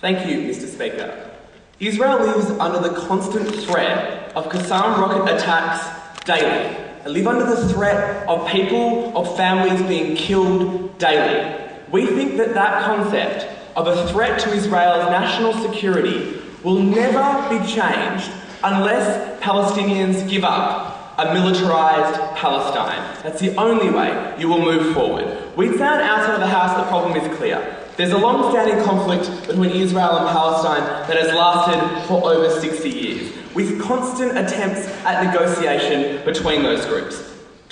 Thank you, Mr. Speaker. Israel lives under the constant threat of Qassam rocket attacks daily. They live under the threat of people, of families being killed daily. We think that that concept of a threat to Israel's national security will never be changed unless Palestinians give up a militarised Palestine. That's the only way you will move forward. We'd say on our side of the house the problem is clear. There's a long-standing conflict between Israel and Palestine that has lasted for over 60 years, with constant attempts at negotiation between those groups.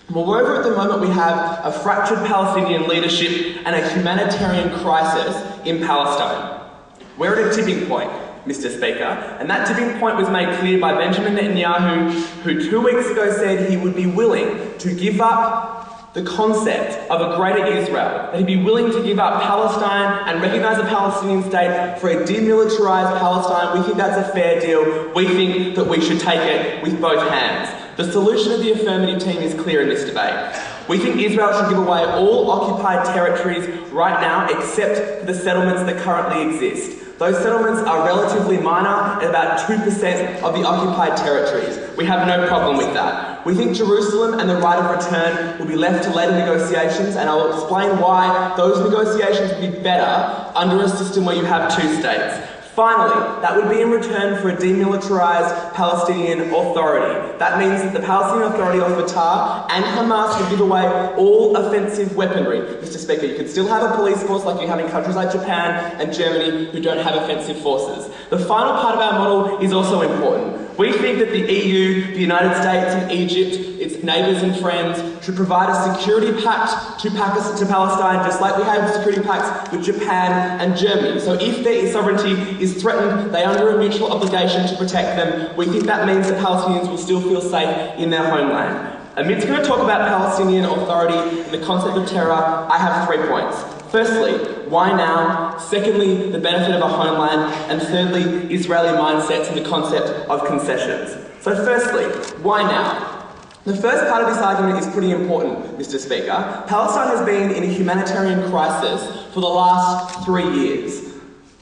Moreover, at the moment we have a fractured Palestinian leadership and a humanitarian crisis in Palestine. We're at a tipping point, Mr. Speaker, and that tipping point was made clear by Benjamin Netanyahu, who 2 weeks ago said he would be willing to give up the concept of a greater Israel, that he'd be willing to give up Palestine and recognise a Palestinian state for a demilitarised Palestine. We think that's a fair deal. We think that we should take it with both hands. The solution of the affirmative team is clear in this debate. We think Israel should give away all occupied territories right now except for the settlements that currently exist. Those settlements are relatively minor, at about 2% of the occupied territories. We have no problem with that. We think Jerusalem and the right of return will be left to later negotiations, and I'll explain why those negotiations would be better under a system where you have two states. Finally, that would be in return for a demilitarised Palestinian Authority. That means that the Palestinian Authority of Fatah and Hamas would give away all offensive weaponry. Mr. Speaker, you can still have a police force like you have in countries like Japan and Germany who don't have offensive forces. The final part of our model is also important. We think that the EU, the United States and Egypt, its neighbours and friends, should provide a security pact to Palestine, just like we have security pacts with Japan and Germany. So if their sovereignty is threatened, they are under a mutual obligation to protect them. We think that means that Palestinians will still feel safe in their homeland. Amidst going to talk about Palestinian Authority and the concept of terror, I have 3 points. Firstly, why now? Secondly, the benefit of a homeland. And thirdly, Israeli mindsets and the concept of concessions. So firstly, why now? The first part of this argument is pretty important, Mr. Speaker. Palestine has been in a humanitarian crisis for the last 3 years.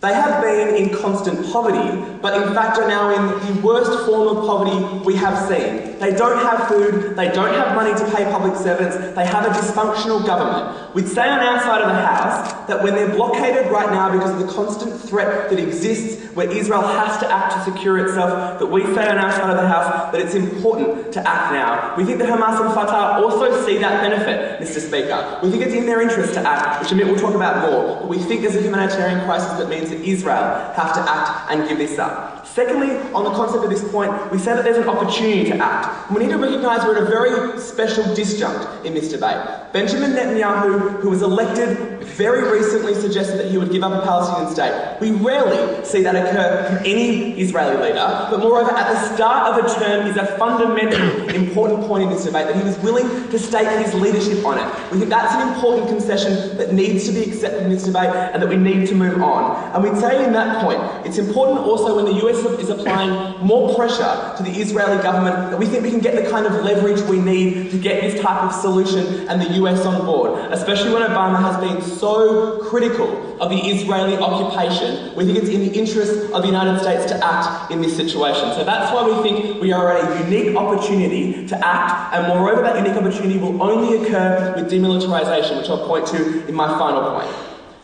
They have been in constant poverty, but in fact are now in the worst form of poverty we have seen. They don't have food, they don't have money to pay public servants, they have a dysfunctional government. We'd say on our side of the house that when they're blockaded right now because of the constant threat that exists where Israel has to act to secure itself, that we say on our side of the house that it's important to act now. We think that Hamas and Fatah also see that benefit, Mr. Speaker. We think it's in their interest to act, which Amit will talk about more, but we think there's a humanitarian crisis that means that Israel have to act and give this up. Secondly, on the concept of this point, we say that there's an opportunity to act. We need to recognise we're at a very special disjunct in this debate. Benjamin Netanyahu, who was elected very recently, suggested that he would give up a Palestinian state. We rarely see that occur from any Israeli leader, but moreover, at the start of a term is a fundamental important point in this debate, that he was willing to stake his leadership on it. We think that's an important concession that needs to be accepted in this debate and that we need to move on. And we'd say in that point, it's important also when the US is applying more pressure to the Israeli government that we think we can get the kind of leverage we need to get this type of solution and the US on board, especially when Obama has been so critical of the Israeli occupation. We think it's in the interest of the United States to act in this situation. So that's why we think we are at a unique opportunity to act, and moreover that unique opportunity will only occur with demilitarisation, which I'll point to in my final point.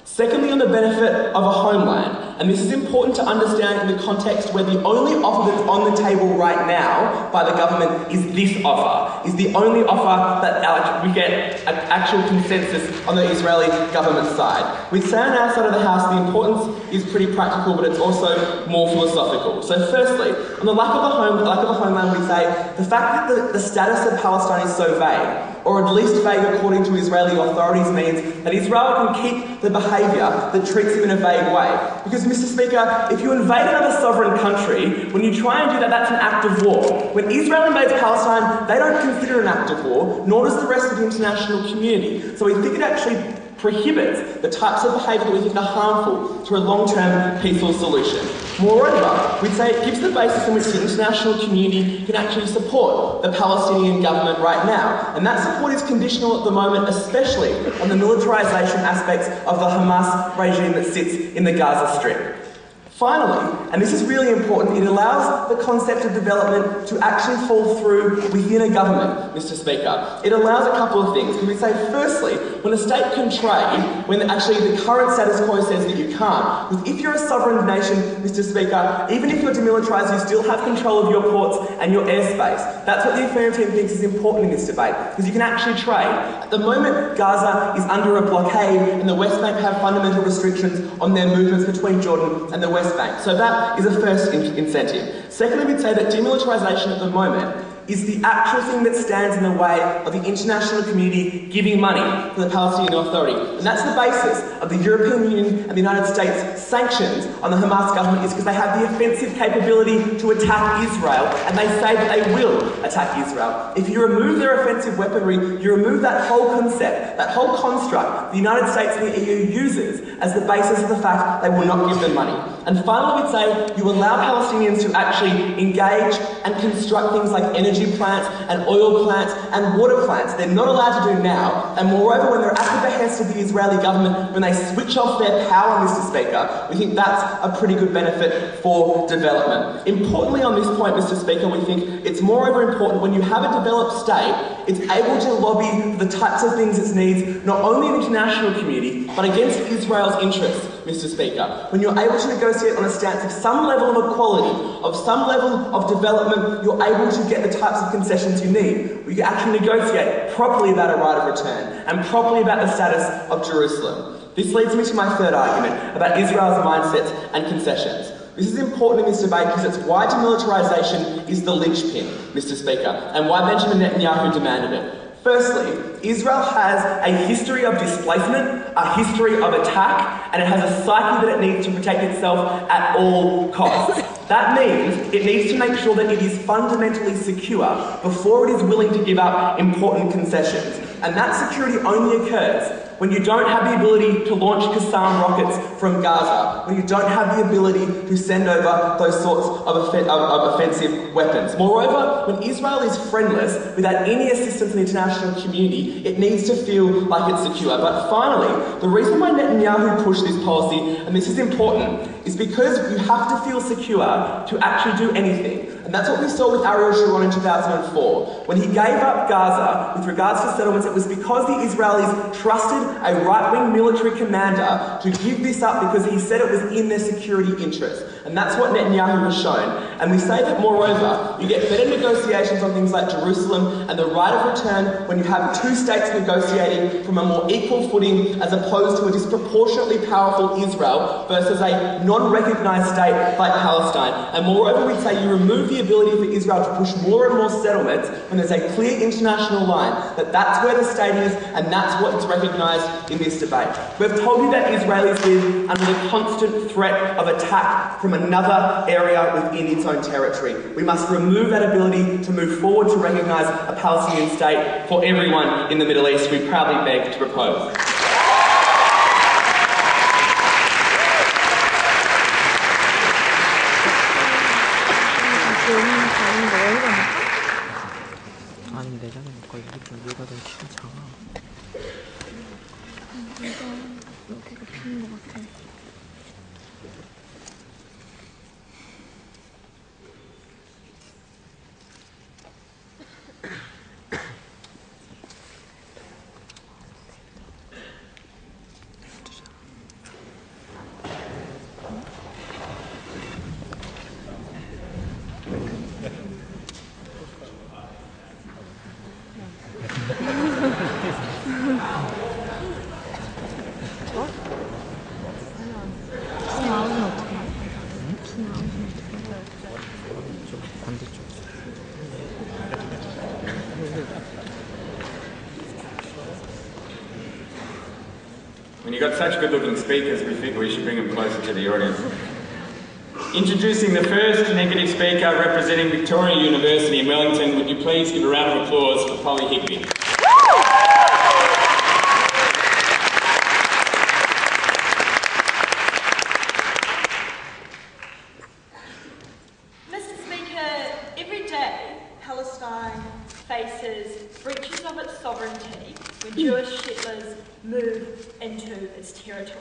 Secondly, on the benefit of a homeland, and this is important to understand in the context where the only offer that's on the table right now by the government is this offer, is the only offer that we get an actual consensus on the Israeli government side. We say on our side of the house the importance is pretty practical, but it's also more philosophical. So firstly, on the lack of a homeland, we say the fact that the status of Palestine is so vague, or at least vague according to Israeli authorities, means that Israel can keep the behaviour that treats them in a vague way. Because, Mr. Speaker, if you invade another sovereign country, when you try and do that, that's an act of war. When Israel invades Palestine, they don't consider it an act of war, nor does the rest of the international community. So we think it actually prohibits the types of behaviour that we think are harmful to a long-term peaceful solution. Moreover, we'd say it gives the basis on which the international community can actually support the Palestinian government right now. And that support is conditional at the moment, especially on the militarisation aspects of the Hamas regime that sits in the Gaza Strip. Finally, and this is really important, it allows the concept of development to actually fall through within a government, Mr. Speaker. It allows a couple of things. Can we say, firstly, when a state can trade, when actually the current status quo says that you can't, because if you're a sovereign nation, Mr. Speaker, even if you're demilitarised, you still have control of your ports and your airspace. That's what the affirmative team thinks is important in this debate, because you can actually trade. At the moment, Gaza is under a blockade and the West Bank have fundamental restrictions on their movements between Jordan and the West Bank. So that is a first incentive. Secondly, we'd say that demilitarisation at the moment is the actual thing that stands in the way of the international community giving money to the Palestinian Authority. And that's the basis of the European Union and the United States sanctions on the Hamas government, is because they have the offensive capability to attack Israel, and they say that they will attack Israel. If you remove their offensive weaponry, you remove that whole concept, that whole construct the United States and the EU uses as the basis of the fact they will not give them money. And finally, we'd say you allow Palestinians to actually engage and construct things like energy plants and oil plants and water plants they're not allowed to do now. And moreover, when they're at the behest of the Israeli government, when they switch off their power, Mr. Speaker, we think that's a pretty good benefit for development. Importantly on this point, Mr. Speaker, we think it's moreover important when you have a developed state, it's able to lobby for the types of things it needs, not only in the international community, but against Israel's interests, Mr. Speaker. When you're able to negotiate on a stance of some level of equality, of some level of development, you're able to get the types of concessions you need. We actually negotiate properly about a right of return and properly about the status of Jerusalem. This leads me to my third argument about Israel's mindsets and concessions. This is important in this debate because it's why demilitarisation is the linchpin, Mr. Speaker, and why Benjamin Netanyahu demanded it. Firstly, Israel has a history of displacement, a history of attack, and it has a psyche that it needs to protect itself at all costs. That means it needs to make sure that it is fundamentally secure before it is willing to give up important concessions. And that security only occurs when you don't have the ability to launch Qassam rockets from Gaza, when you don't have the ability to send over those sorts of offensive weapons. Moreover, when Israel is friendless, without any assistance in the international community, it needs to feel like it's secure. But finally, the reason why Netanyahu pushed this policy, and this is important, is because you have to feel secure to actually do anything. And that's what we saw with Ariel Sharon in 2004. When he gave up Gaza with regards to settlements, it was because the Israelis trusted a right-wing military commander to give this up because he said it was in their security interest. And that's what Netanyahu has shown. And we say that, moreover, you get better negotiations on things like Jerusalem and the right of return when you have two states negotiating from a more equal footing as opposed to a disproportionately powerful Israel versus a non-recognised state like Palestine. And moreover, we'd say you remove the ability for Israel to push more and more settlements when there's a clear international line, that that's where the state is and that's what is recognised in this debate. We've told you that Israelis live under the constant threat of attack from another area within its own territory. We must remove that ability to move forward to recognise a Palestinian state for everyone in the Middle East. We proudly beg to propose. 아니 내 자리니까 여기 좀 얘가 더 싫잖아. 여기가 핀 것 같아. When you've got such good-looking speakers, we think we should bring them closer to the audience. Introducing the first negative speaker representing Victoria University in Wellington, would you please give a round of applause for Polly Higby. Mr. Speaker, every day Palestine faces breaches of its sovereignty when Jewish settlers move into its territory.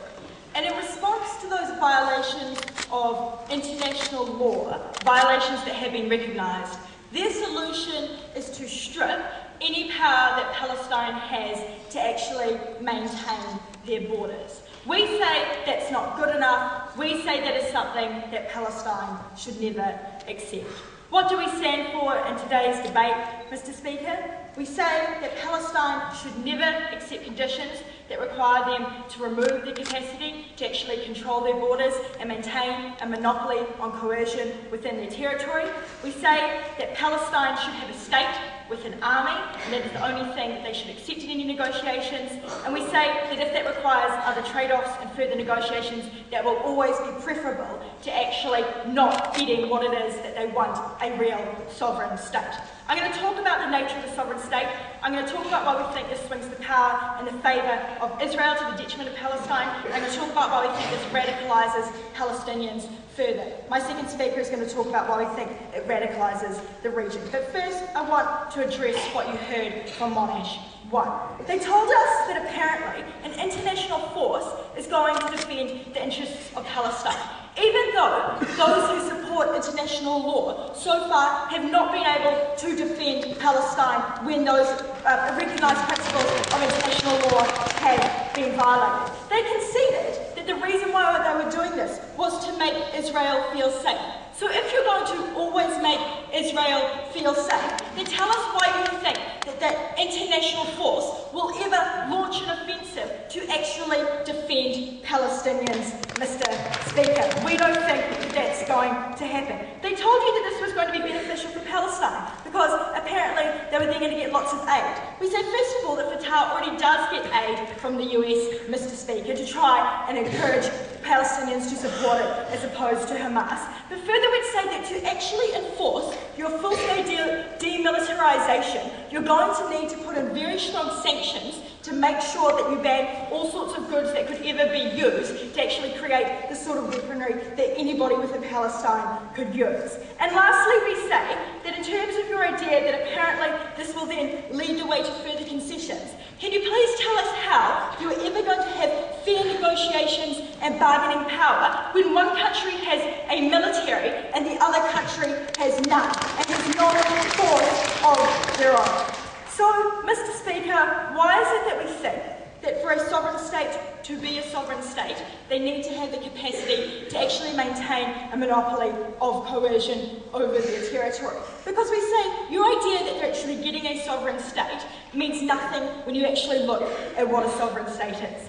And in response to those violations of international law, violations that have been recognised, their solution is to strip any power that Palestine has to actually maintain their borders. We say that's not good enough. We say that is something that Palestine should never accept. What do we stand for in today's debate, Mr. Speaker? We say that Palestine should never accept conditions that require them to remove their capacity to actually control their borders and maintain a monopoly on coercion within their territory. We say that Palestine should have a state with an army, and that is the only thing that they should accept in any negotiations. And we say that if that requires other trade-offs and further negotiations, that will always be preferable to actually not getting what it is that they want, a real sovereign state. I'm going to talk about the nature of the sovereign state. I'm going to talk about why we think this swings the power in the favour of Israel to the detriment of Palestine. I'm going to talk about why we think this radicalises Palestinians further. My second speaker is going to talk about why we think it radicalises the region. But first, I want to address what you heard from Monash. One, they told us that apparently an international force is going to defend the interests of Palestine, even though those who support international law so far have not been able to defend Palestine when those recognised principles of international law have been violated. They conceded that the reason why they were doing this was to make Israel feel safe. So if you're going to always make Israel feel safe, then tell us why you think that that international force will ever launch an offensive to actually defend Palestinians, Mr. Speaker. We don't think that that's going to happen. They told you that this was going to be beneficial for Palestine because apparently they were then going to get lots of aid. We say, first of all, that Fatah already does get aid from the US, Mr. Speaker, to try and encourage Palestinians to support it as opposed to Hamas. But further, we'd say that to actually enforce your full-scale demilitarisation, you're going to need to put in very strong sanctions to make sure that you ban all sorts of goods that could ever be used to actually create the sort of weaponry that anybody within Palestine could use. And lastly, we say that in terms of your idea that apparently this will then lead the way to further concessions, can you please tell us how you are ever going to have fair negotiations and bargaining power when one country has a military and the other country has none and has no force of their own? So, Mr. Speaker, why is it that we think that for a sovereign state to be a sovereign state, they need to have the capacity to actually maintain a monopoly of coercion over their territory? Because we say your idea that they're actually getting a sovereign state means nothing when you actually look at what a sovereign state is.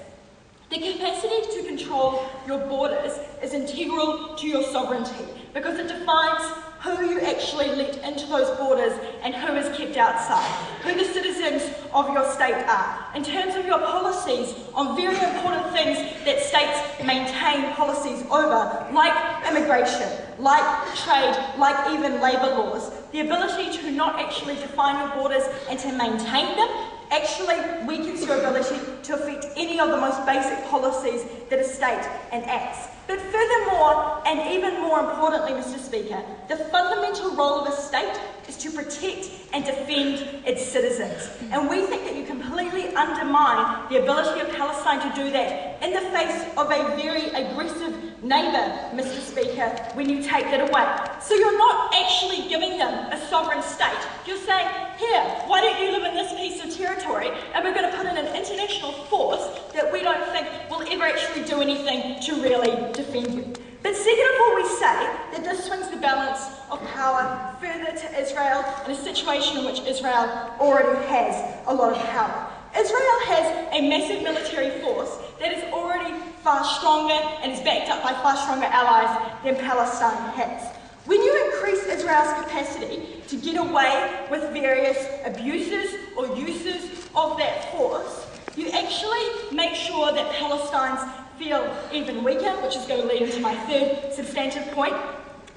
The capacity to control your borders is integral to your sovereignty because it defines who you actually let into those borders and who is kept outside, who the citizens of your state are. In terms of your policies on very important things that states maintain policies over, like immigration, like trade, like even labour laws, the ability to not actually define your borders and to maintain them actually weakens your ability to affect any of the most basic policies that a state enacts. But furthermore, and even more importantly, Mr. Speaker, the fundamental role of a state is to protect and defend its citizens. And we think that you completely undermine the ability of Palestine to do that in the face of a very aggressive neighbour, Mr. Speaker, when you take that away. So you're not actually giving them a sovereign state. You're saying, here, why don't you live in this piece of territory and we're going to put in an international force that we don't think will ever actually do anything to really defend you. But second of all, we say that this swings the balance of power further to Israel in a situation in which Israel already has a lot of power. Israel has a massive military force that is already far stronger and is backed up by far stronger allies than Palestine has. When you increase Israel's capacity to get away with various abuses or uses of that force, you actually make sure that Palestinians feel even weaker, which is going to lead into my third substantive point.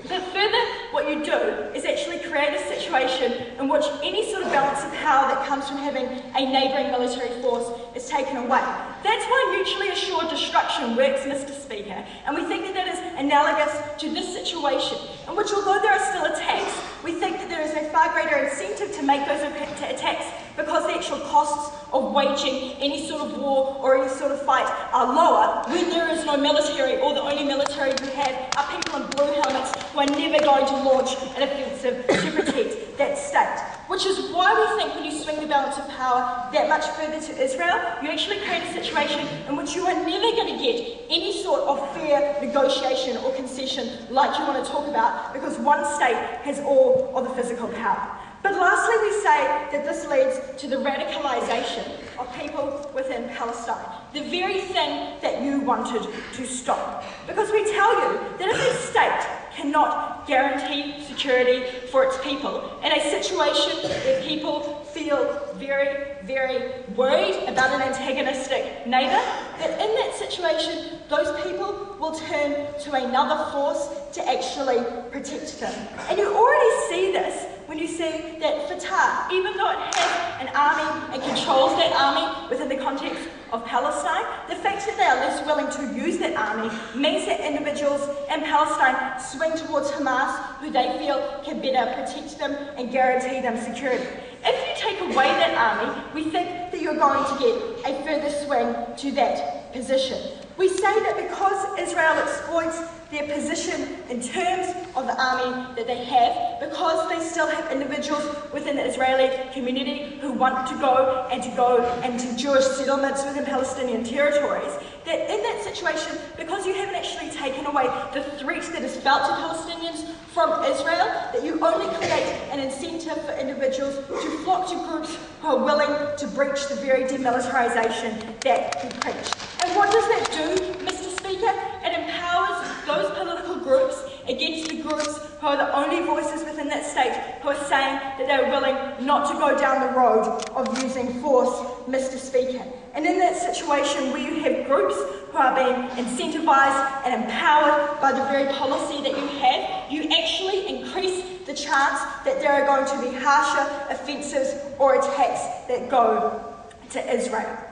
But further, what you do is actually create a situation in which any sort of balance of power that comes from having a neighbouring military force is taken away. That's why mutually assured destruction works, Mr. Speaker, and we think that that is analogous to this situation, in which although there are still attacks, we think that there is a far greater incentive to make those attacks because the actual costs of waging any sort of war or any sort of fight are lower when there is no military, or the only military we have are people in blue helmets who are never going to launch an offensive to protect that state. Which is why we think when you swing the balance of power that much further to Israel, you actually create a situation in which you are never going to get any sort of fair negotiation or concession like you want to talk about, because one state has all of the physical power. But lastly, we say that this leads to the radicalisation of people within Palestine, the very thing that you wanted to stop. Because we tell you that if a state cannot guarantee security for its people in a situation where people feel very, very worried about an antagonistic neighbour, that in that situation, those people will turn to another force to actually protect them. And you already see this when you see that Fatah, even though it has an army and controls that army within the context of Palestine, the fact that they are less willing to use that army means that individuals in Palestine swing towards Hamas, who they feel can better protect them and guarantee them security. If you take away that army, we think that you're going to get a further swing to that position. We say that because Israel exploits their position in terms of the army that they have, because they still have individuals within the Israeli community who want to go into Jewish settlements within Palestinian territories, that in that situation, because you haven't actually taken away the threat that is felt to Palestinians from Israel, that you only create an incentive for individuals to flock to groups who are willing to breach the very demilitarisation that we preach. And what does that do, Mr. Speaker? It empowers those political groups against the groups who are the only voices within that state who are saying that they're willing not to go down the road of using force, Mr. Speaker. And in that situation where you have groups who are being incentivised and empowered by the very policy that you have, you actually increase the chance that there are going to be harsher offensives or attacks that go to Israel.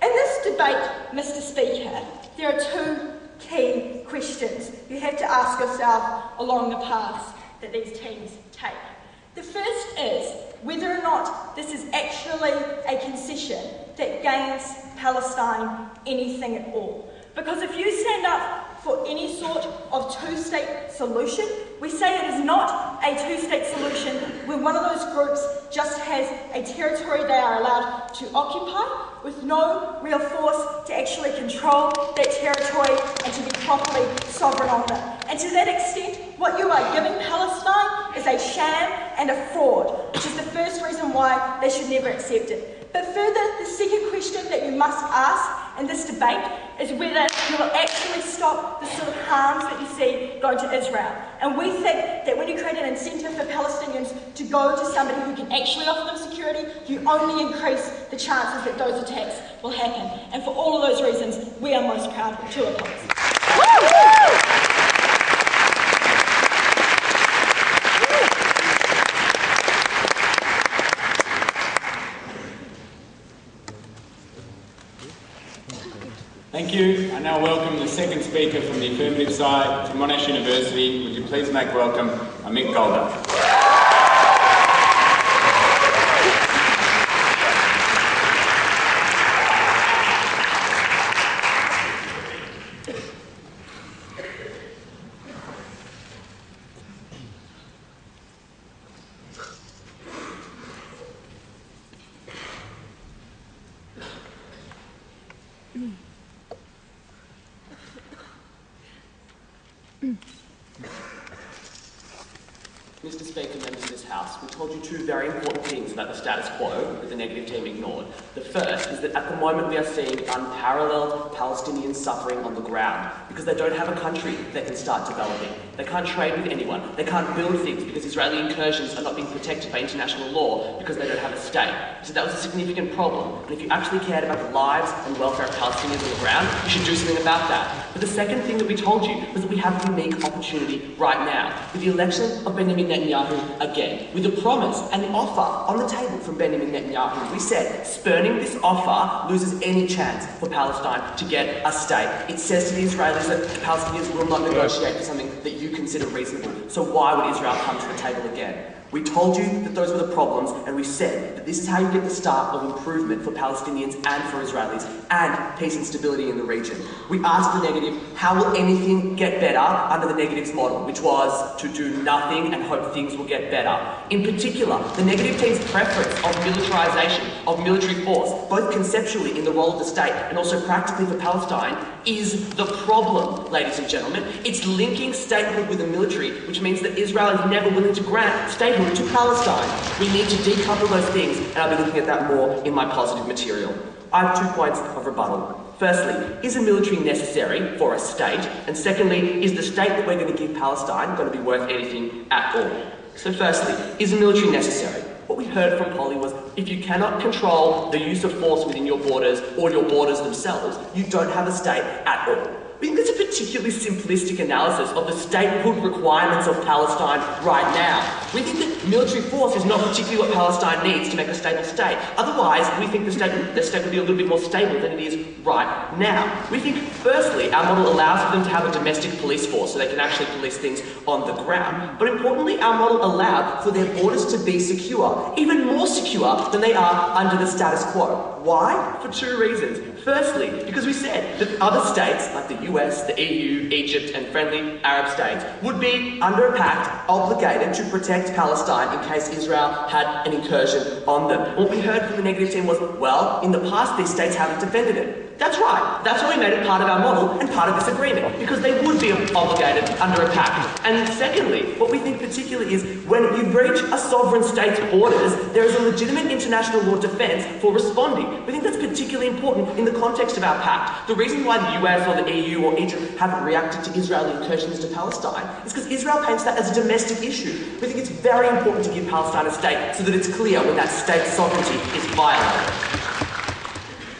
In this debate, Mr. Speaker, there are two key questions you have to ask yourself along the paths that these teams take. The first is whether or not this is actually a concession that gains Palestine anything at all. Because if you stand up for any sort of two-state solution, we say it is not a two-state solution when one of those groups just has a territory they are allowed to occupy with no real force to actually control that territory and to be properly sovereign on them. And to that extent, what you are giving Palestine is a sham and a fraud, which is the first reason why they should never accept it. But further, the second question that you must ask in this debate is whether you will actually stop the sort of harms that you see going to Israel. And we think that when you create an incentive for Palestinians to go to somebody who can actually offer them security, you only increase the chances that those attacks will happen. And for all of those reasons, we are most proud to oppose. Thank you. I now welcome the second speaker from the affirmative side from Monash University. Would you please make welcome Amit Golda. Mr. Speaker, members of this House, we told you two very important things about the status quo that the negative team ignored. The first is that at the moment we are seeing unparalleled Palestinian suffering on the ground because they don't have a country they can start developing. They can't trade with anyone. They can't build things because Israeli incursions are not being protected by international law because they don't have a state. So that was a significant problem. And if you actually cared about the lives and welfare of Palestinians on the ground, you should do something about that. But the second thing that we told you was that we have a unique opportunity right now with the election of Benjamin Netanyahu again, with the promise and the offer on the table from Benjamin Netanyahu. We said spurning this offer loses any chance for Palestine to get a state. It says to the Israelis that the Palestinians will not negotiate for something that you consider reasonable. So why would Israel come to the table again? We told you that those were the problems, and we said that this is how you get the start of improvement for Palestinians and for Israelis, and peace and stability in the region. We asked the negative, how will anything get better under the negative's model, which was to do nothing and hope things will get better. In particular, the negative team's preference of militarisation, of military force, both conceptually in the role of the state and also practically for Palestine, is the problem, ladies and gentlemen. It's linking statehood with the military, which means that Israel is never willing to grant statehood to Palestine. We need to decouple those things, and I'll be looking at that more in my positive material. I have 2 points of rebuttal. Firstly, is the military necessary for a state? And secondly, is the state that we're going to give Palestine going to be worth anything at all? So firstly, is the military necessary? What we heard from Polly was, if you cannot control the use of force within your borders or your borders themselves, you don't have a state at all. We think that's a particularly simplistic analysis of the statehood requirements of Palestine right now. We think that military force is not particularly what Palestine needs to make a stable state. Otherwise, we think the state would be a little bit more stable than it is right now. We think, firstly, our model allows for them to have a domestic police force so they can actually police things on the ground. But importantly, our model allowed for their borders to be secure, even more secure than they are under the status quo. Why? For 2 reasons. Firstly, because we said that other states, like the US, the EU, Egypt, and friendly Arab states, would be, under a pact, obligated to protect Palestine in case Israel had an incursion on them. And what we heard from the negative team was, well, in the past these states haven't defended it. That's right. That's why we made it part of our model and part of this agreement, because they would be obligated under a pact. And secondly, what we think particularly is when you breach a sovereign state's borders, there is a legitimate international law defence for responding. We think that's particularly important in the context of our pact. The reason why the US or the EU or Egypt haven't reacted to Israeli incursions to Palestine is because Israel paints that as a domestic issue. We think it's very important to give Palestine a state so that it's clear when that state's sovereignty is violated.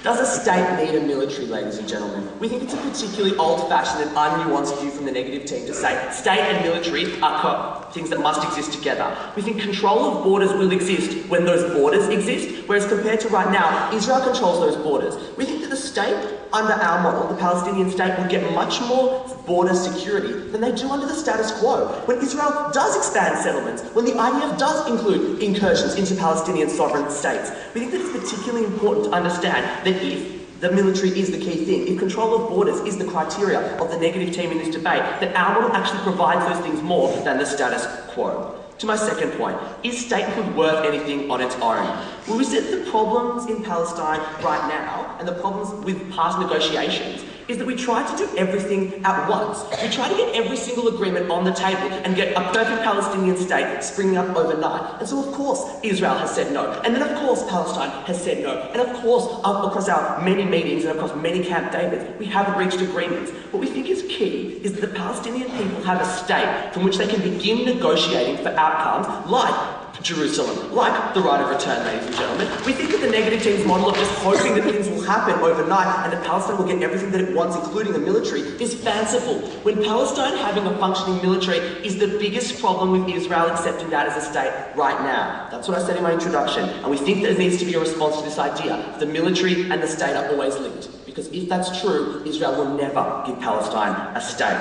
Does a state need a military, ladies and gentlemen? We think it's a particularly old-fashioned and unnuanced view from the negative team to say state and military are things that must exist together. We think control of borders will exist when those borders exist, whereas compared to right now, Israel controls those borders. We think that the state, under our model, the Palestinian state, will get much more border security than they do under the status quo. When Israel does expand settlements, when the IDF does include incursions into Palestinian sovereign states, we think that it's particularly important to understand that if the military is the key thing, if control of borders is the criteria of the negative team in this debate, that our model actually provides those things more than the status quo. To my second point, is statehood worth anything on its own? Well, we said the problems in Palestine right now, and the problems with past negotiations, is that we try to do everything at once. We try to get every single agreement on the table and get a perfect Palestinian state springing up overnight. And so, of course, Israel has said no. And then, of course, Palestine has said no. And, of course, across our many meetings and across many Camp Davids, we haven't reached agreements. What we think is key is that the Palestinian people have a state from which they can begin negotiating for outcomes like Jerusalem, like the right of return, ladies and gentlemen. We think that the negative team's model of just hoping that things will happen overnight and that Palestine will get everything that it wants, including the military, is fanciful. When Palestine having a functioning military is the biggest problem with Israel accepting that as a state right now. That's what I said in my introduction. And we think that there needs to be a response to this idea. The military and the state are always linked. Because if that's true, Israel will never give Palestine a state.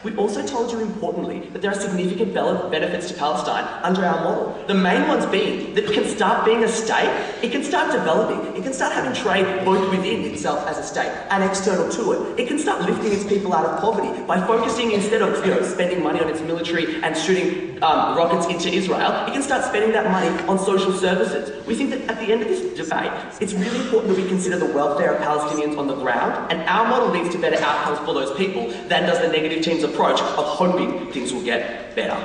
We also told you, importantly, that there are significant benefits to Palestine under our model. The main ones being that it can start being a state, it can start developing, it can start having trade both within itself as a state and external to it. It can start lifting its people out of poverty by focusing, instead of spending money on its military and shooting rockets into Israel, it can start spending that money on social services. We think that at the end of this debate, it's really important that we consider the welfare of Palestinians on the ground, and our model leads to better outcomes for those people than does the negative team's approach of hoping things will get better.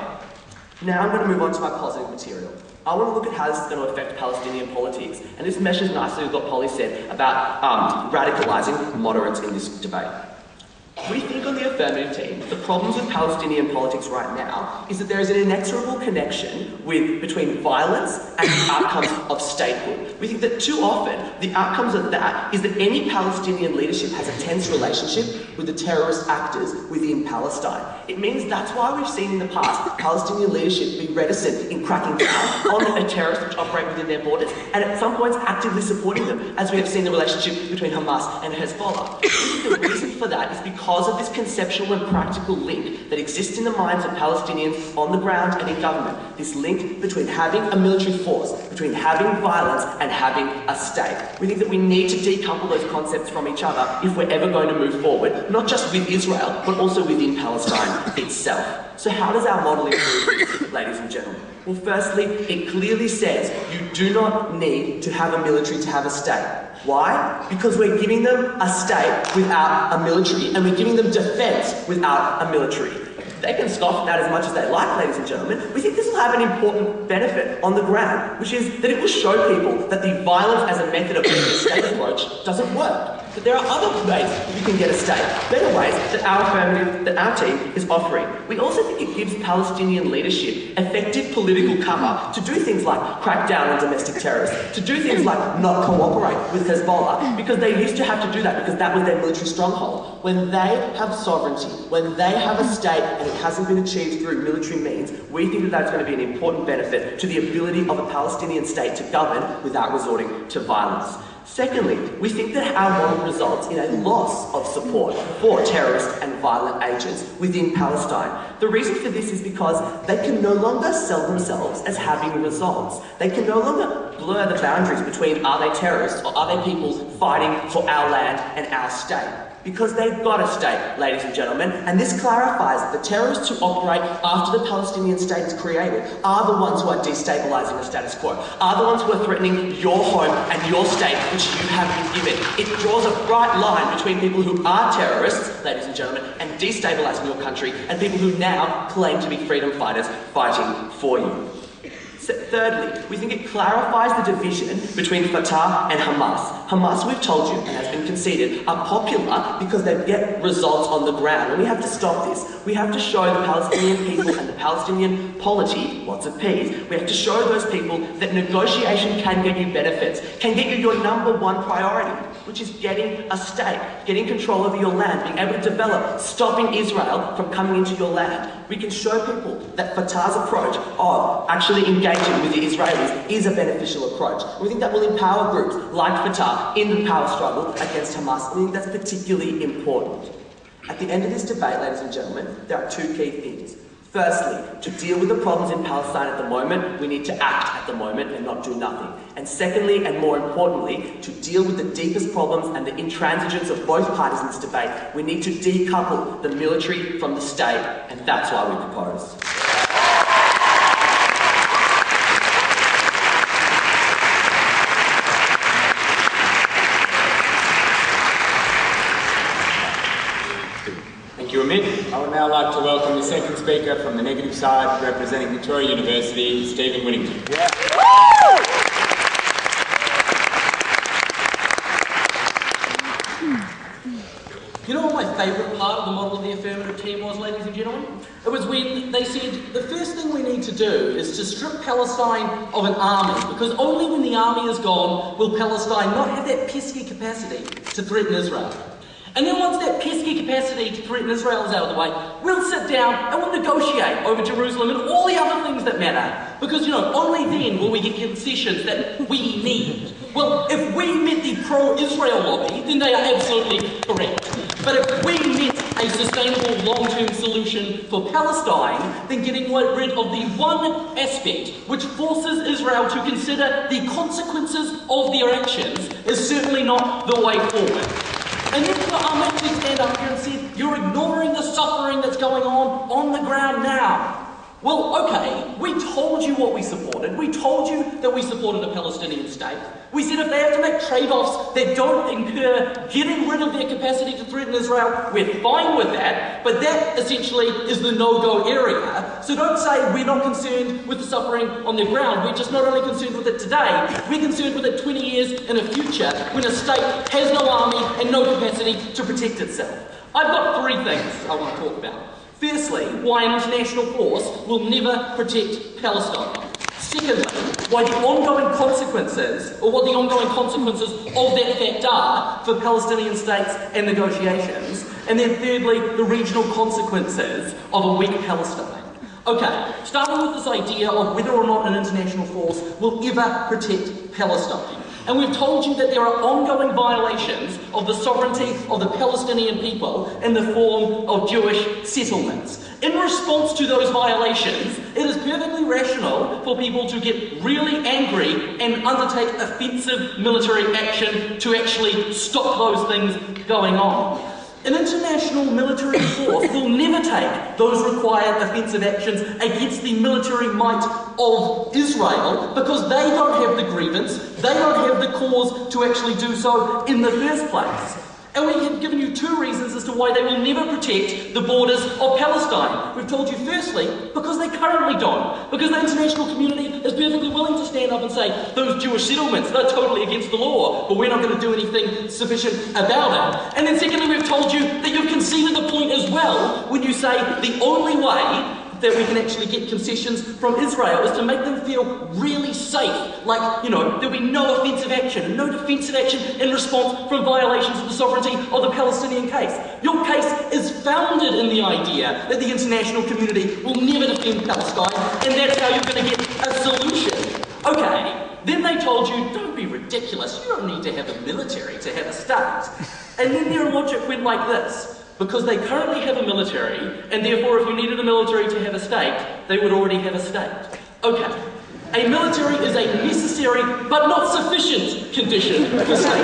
Now I'm going to move on to my positive material. I want to look at how this is going to affect Palestinian politics, and this meshes nicely with what Polly said about radicalising moderates in this debate. We think on the affirmative team, the problems with Palestinian politics right now is that there is an inexorable connection between violence and the outcomes of statehood. We think that too often, the outcomes of that is that any Palestinian leadership has a tense relationship with the terrorist actors within Palestine. It means that's why we've seen in the past Palestinian leadership be reticent in cracking down on terrorists which operate within their borders, and at some points actively supporting them, as we have seen the relationship between Hamas and Hezbollah. The reason for that is because because of this conceptual and practical link that exists in the minds of Palestinians on the ground and in government. This link between having a military force, between having violence and having a state. We think that we need to decouple those concepts from each other if we're ever going to move forward, not just with Israel, but also within Palestine itself. So how does our model improve, ladies and gentlemen? Well, firstly, it clearly says you do not need to have a military to have a state. Why? Because we're giving them a state without a military, and we're giving them defence without a military. They can scoff at that as much as they like, ladies and gentlemen. We think this will have an important benefit on the ground, which is that it will show people that the violence as a method of getting a state approach doesn't work. That there are other ways that you can get a state, better ways that our team is offering. We also think it gives Palestinian leadership effective political cover to do things like crack down on domestic terrorists, to do things like not cooperate with Hezbollah, because they used to have to do that because that was their military stronghold. When they have sovereignty, when they have a state and it hasn't been achieved through military means, we think that that's going to be an important benefit to the ability of a Palestinian state to govern without resorting to violence. Secondly, we think that our model results in a loss of support for terrorist and violent agents within Palestine. The reason for this is because they can no longer sell themselves as having results. They can no longer blur the boundaries between are they terrorists or are they people fighting for our land and our state. Because they've got a state, ladies and gentlemen, and this clarifies that the terrorists who operate after the Palestinian state is created are the ones who are destabilising the status quo, are the ones who are threatening your home and your state, which you have been given. It draws a bright line between people who are terrorists, ladies and gentlemen, and destabilising your country, and people who now claim to be freedom fighters fighting for you. Thirdly, we think it clarifies the division between Fatah and Hamas. Hamas, we've told you, and has been conceded, are popular because they get results on the ground. And we have to stop this. We have to show the Palestinian people and the Palestinian polity, lots of P's, we have to show those people that negotiation can get you benefits, can get you your number one priority, which is getting a state, getting control over your land, being able to develop, stopping Israel from coming into your land. We can show people that Fatah's approach of actually engaging with the Israelis is a beneficial approach. We think that will empower groups like Fatah in the power struggle against Hamas. We think that's particularly important. At the end of this debate, ladies and gentlemen, there are two key things. Firstly, to deal with the problems in Palestine at the moment, we need to act at the moment and not do nothing. And secondly, and more importantly, to deal with the deepest problems and the intransigence of both parties in this debate, we need to decouple the military from the state, and that's why we propose. Thank you, Amit. I would now like to welcome the second speaker from the negative side, representing Victoria University, Stephen Whittington. You know what my favourite part of the model of the affirmative team was, ladies and gentlemen? It was when they said, the first thing we need to do is to strip Palestine of an army, because only when the army is gone will Palestine not have that pesky capacity to threaten Israel. And then once that pesky capacity to threaten Israel is out of the way, we'll sit down and we'll negotiate over Jerusalem and all the other things that matter. Because, you know, only then will we get concessions that we need. Well, if we met the pro-Israel lobby, then they are absolutely correct. But if we met a sustainable long-term solution for Palestine, then getting rid of the one aspect which forces Israel to consider the consequences of their actions is certainly not the way forward. And then for Amit to stand up here and say, you're ignoring the suffering that's going on the ground now. Well, okay, we told you what we supported. We told you that we supported a Palestinian state. We said if they have to make trade-offs that don't incur getting rid of their capacity to threaten Israel, we're fine with that, but that essentially is the no-go area. So don't say we're not concerned with the suffering on the ground. We're just not only concerned with it today, we're concerned with it 20 years in the future when a state has no army and no capacity to protect itself. I've got three things I want to talk about. Firstly, why an international force will never protect Palestine. Secondly, why the ongoing consequences, or what the ongoing consequences of that fact are for Palestinian states and negotiations. And then thirdly, the regional consequences of a weak Palestine. Okay, starting with this idea of whether or not an international force will ever protect Palestine. And we've told you that there are ongoing violations of the sovereignty of the Palestinian people in the form of Jewish settlements. In response to those violations, it is perfectly rational for people to get really angry and undertake offensive military action to actually stop those things going on. An international military force will never take those required offensive actions against the military might of Israel because they don't have the grievance, they don't have the cause to actually do so in the first place. And we have given you two reasons as to why they will never protect the borders of Palestine. We've told you firstly, because they currently don't. Because the international community is perfectly willing to stand up and say, those Jewish settlements, they're totally against the law, but we're not going to do anything sufficient about it. And then secondly, we've told you that you've conceded the point as well when you say the only way that we can actually get concessions from Israel is to make them feel really safe. Like, there'll be no offensive action and no defensive action in response from violations of the sovereignty of the Palestinian case. Your case is founded in the idea that the international community will never defend Palestine, and that's how you're going to get a solution. Okay, then they told you, don't be ridiculous, you don't need to have a military to have a state. And then their logic went like this. Because they currently have a military, and therefore if you needed a military to have a state, they would already have a state. Okay, a military is a necessary but not sufficient condition for state.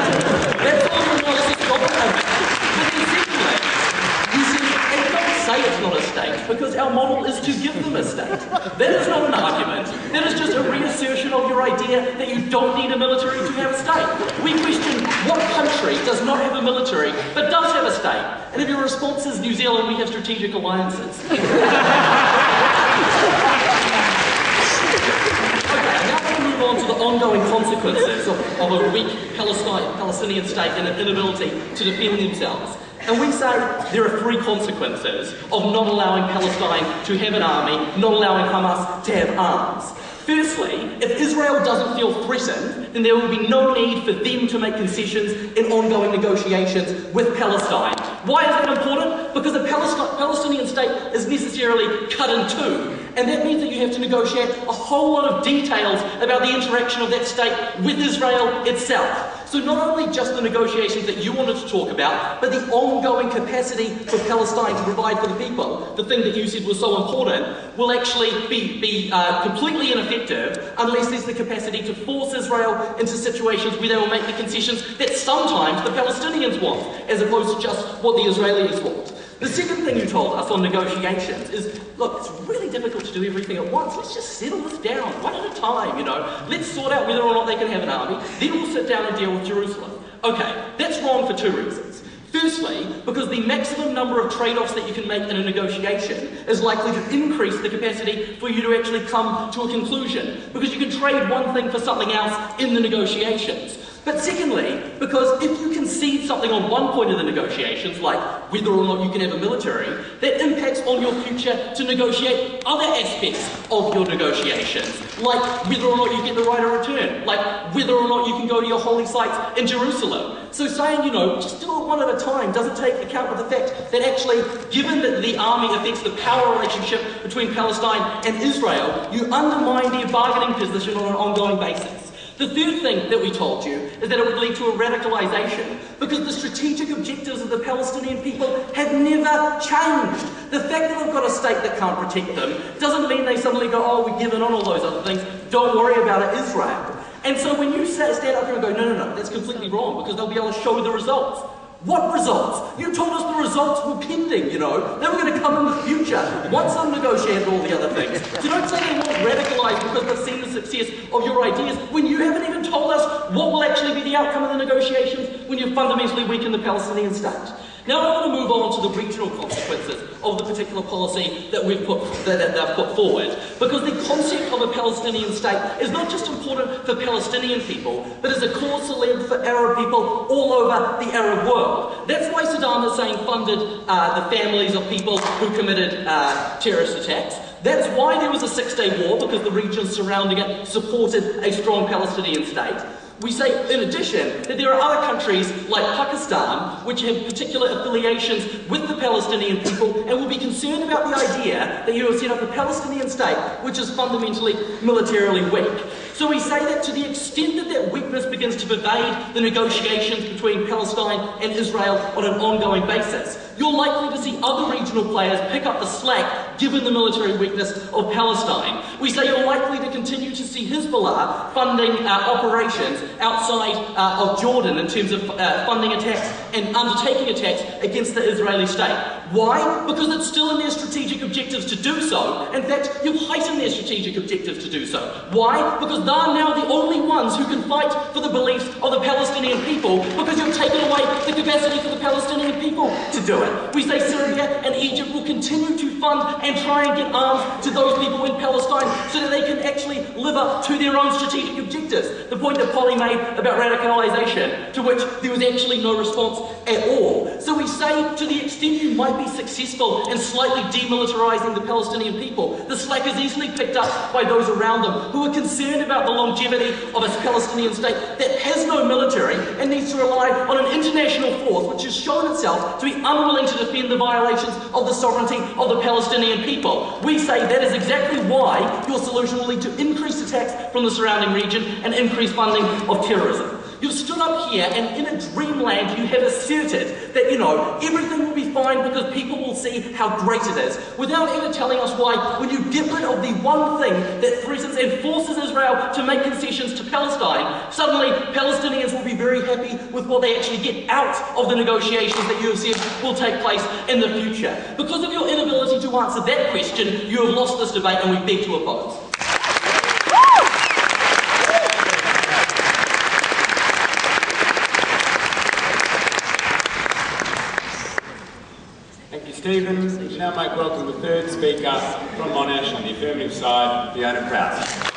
That's all your analysis of it. But then secondly, you said, and don't say it's not a state, because our model is to give them a state. That is not an argument. That is just a reassertion of your idea that you don't need a military to have a state. We question what country does not have a military but does have a state. And if your response is New Zealand, we have strategic alliances. Okay, now we'll move on to the ongoing consequences of a weak Palestinian state and an inability to defend themselves. And we say there are three consequences of not allowing Palestine to have an army, not allowing Hamas to have arms. Firstly, if Israel doesn't feel threatened, then there will be no need for them to make concessions in ongoing negotiations with Palestine. Why is that important? Because a Palestinian state is necessarily cut in two, and that means that you have to negotiate a whole lot of details about the interaction of that state with Israel itself. So not only just the negotiations that you wanted to talk about, but the ongoing capacity for Palestine to provide for the people, the thing that you said was so important, will actually be completely ineffective unless there's the capacity to force Israel into situations where they will make the concessions that sometimes the Palestinians want, as opposed to just what the Israelis want. The second thing you told us on negotiations is, look, it's really difficult to do everything at once. Let's just settle this down, one at a time, Let's sort out whether or not they can have an army, then we'll sit down and deal with Jerusalem. Okay, that's wrong for two reasons. Firstly, because the maximum number of trade-offs that you can make in a negotiation is likely to increase the capacity for you to actually come to a conclusion, because you can trade one thing for something else in the negotiations. But secondly, because if you concede something on one point of the negotiations, like whether or not you can have a military, that impacts on your future to negotiate other aspects of your negotiations, like whether or not you get the right of return, like whether or not you can go to your holy sites in Jerusalem. So saying, just do it one at a time doesn't take account of the fact that actually, given that the army affects the power relationship between Palestine and Israel, you undermine their bargaining position on an ongoing basis. The third thing that we told you is that it would lead to a radicalisation, because the strategic objectives of the Palestinian people have never changed. The fact that they've got a state that can't protect them doesn't mean they suddenly go, oh, we've given on all those other things, don't worry about it, Israel. And so when you stand up here and go, no, that's completely wrong, because they'll be able to show the results. What results? You told us the results were pending, They were going to come in the future once I've negotiated all the other things. So don't say they won't radicalise because they've seen the success of your ideas when you haven't even told us what will actually be the outcome of the negotiations when you fundamentally weaken the Palestinian state. Now I want to move on to the regional consequences of the particular policy that they've put forward, because the concept of a Palestinian state is not just important for Palestinian people, but is a cause célèbre for Arab people all over the Arab world. That's why Saddam Hussein funded the families of people who committed terrorist attacks. That's why there was a Six-Day War, because the regions surrounding it supported a strong Palestinian state. We say, in addition, that there are other countries like Pakistan which have particular affiliations with the Palestinian people and will be concerned about the idea that you have set up a Palestinian state which is fundamentally militarily weak. So we say that to the extent that that weakness begins to pervade the negotiations between Palestine and Israel on an ongoing basis, you're likely to see other regional players pick up the slack given the military weakness of Palestine. We say you're likely to continue to see Hezbollah funding operations outside of Jordan in terms of funding attacks and undertaking attacks against the Israeli state. Why? Because it's still in their strategic objectives to do so. In fact, you've heightened their strategic objectives to do so. Why? Because they're now the only ones who can fight for the beliefs of the Palestinian people, because you've taken away the capacity for the Palestinian people to do it. We say Syria and Egypt will continue to fund and try and get arms to those people in Palestine so that they can actually live up to their own strategic objectives. The point that Polly made about radicalisation, to which there was actually no response at all. So we say, to the extent you might be successful in slightly demilitarising the Palestinian people, the slack is easily picked up by those around them who are concerned about the longevity of a Palestinian state that has no military and needs to rely on an international force which has shown itself to be unwilling to defend the violations of the sovereignty of the Palestinian people. We say that is exactly why your solution will lead to increased attacks from the surrounding region and increased funding of terrorism. You've stood up here and in a dreamland you have asserted that, everything will be fine because people will see how great it is, without ever telling us why, when you get rid of the one thing that threatens and forces Israel to make concessions to Palestine, suddenly Palestinians will be very happy with what they actually get out of the negotiations that you have said will take place in the future. Because of your inability to answer that question, you have lost this debate and we beg to oppose. Stephen, we now make welcome the third speaker from Monash on the affirmative side, Fiona Prowse.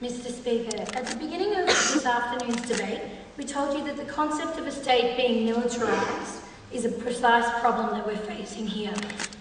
Mr. Speaker, at the beginning of this afternoon's debate, we told you that the concept of a state being militarised is a precise problem that we're facing here.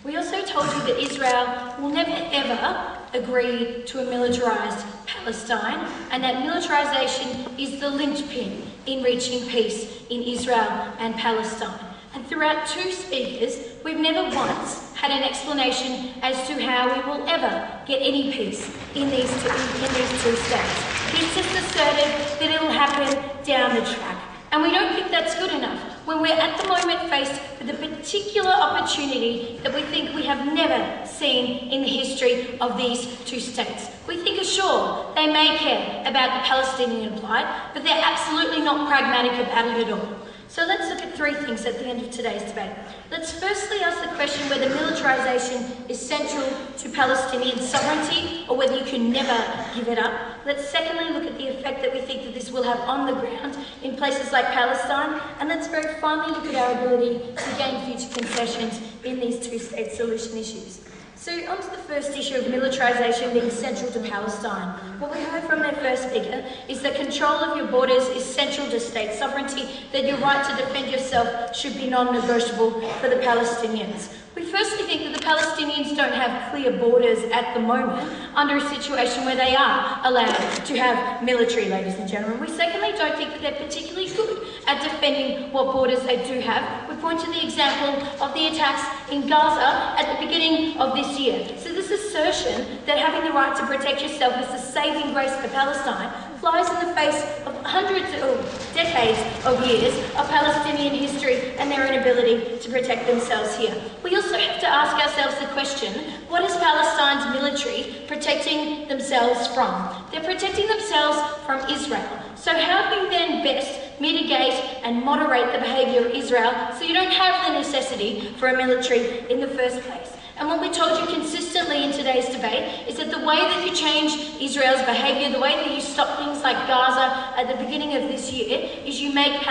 We also told you that Israel will never ever agree to a militarised Palestine, and that militarisation is the linchpin in reaching peace in Israel and Palestine. And throughout two speakers, we've never once had an explanation as to how we will ever get any peace in these two states. It's just asserted that it'll happen down the track. And we don't think that's good enough when we're at the moment faced with a particular opportunity that we think we have never seen in the history of these two states. We think, sure, they may care about the Palestinian plight, but they're absolutely not pragmatic about it at all. So let's look at three things at the end of today's debate. Let's firstly ask the question whether militarisation is central to Palestinian sovereignty or whether you can never give it up. Let's secondly look at the effect that we think that this will have on the ground in places like Palestine. And let's very finally look at our ability to gain future concessions in these two-state solution issues. So on to the first issue of militarisation being central to Palestine. What we heard from their first speaker is that control of your borders is central to state sovereignty, that your right to defend yourself should be non-negotiable for the Palestinians. We firstly think that the Palestinians don't have clear borders at the moment under a situation where they are allowed to have military, ladies and gentlemen. We secondly don't think that they're particularly good at defending what borders they do have. We point to the example of the attacks in Gaza at the beginning of this year. So this assertion that having the right to protect yourself is the saving grace for Palestine flies in the face of hundreds or decades of years of Palestinian history and their inability to protect themselves here. We also have to ask ourselves the question, what is Palestine's military protecting themselves from? They're protecting themselves from Israel. So how do you then best mitigate and moderate the behaviour of Israel so you don't have the necessity for a military in the first place? And what we told you consistently in today's debate is that the way that you change Israel's behaviour, the way that you stop things like Gaza at the beginning of this year, is you make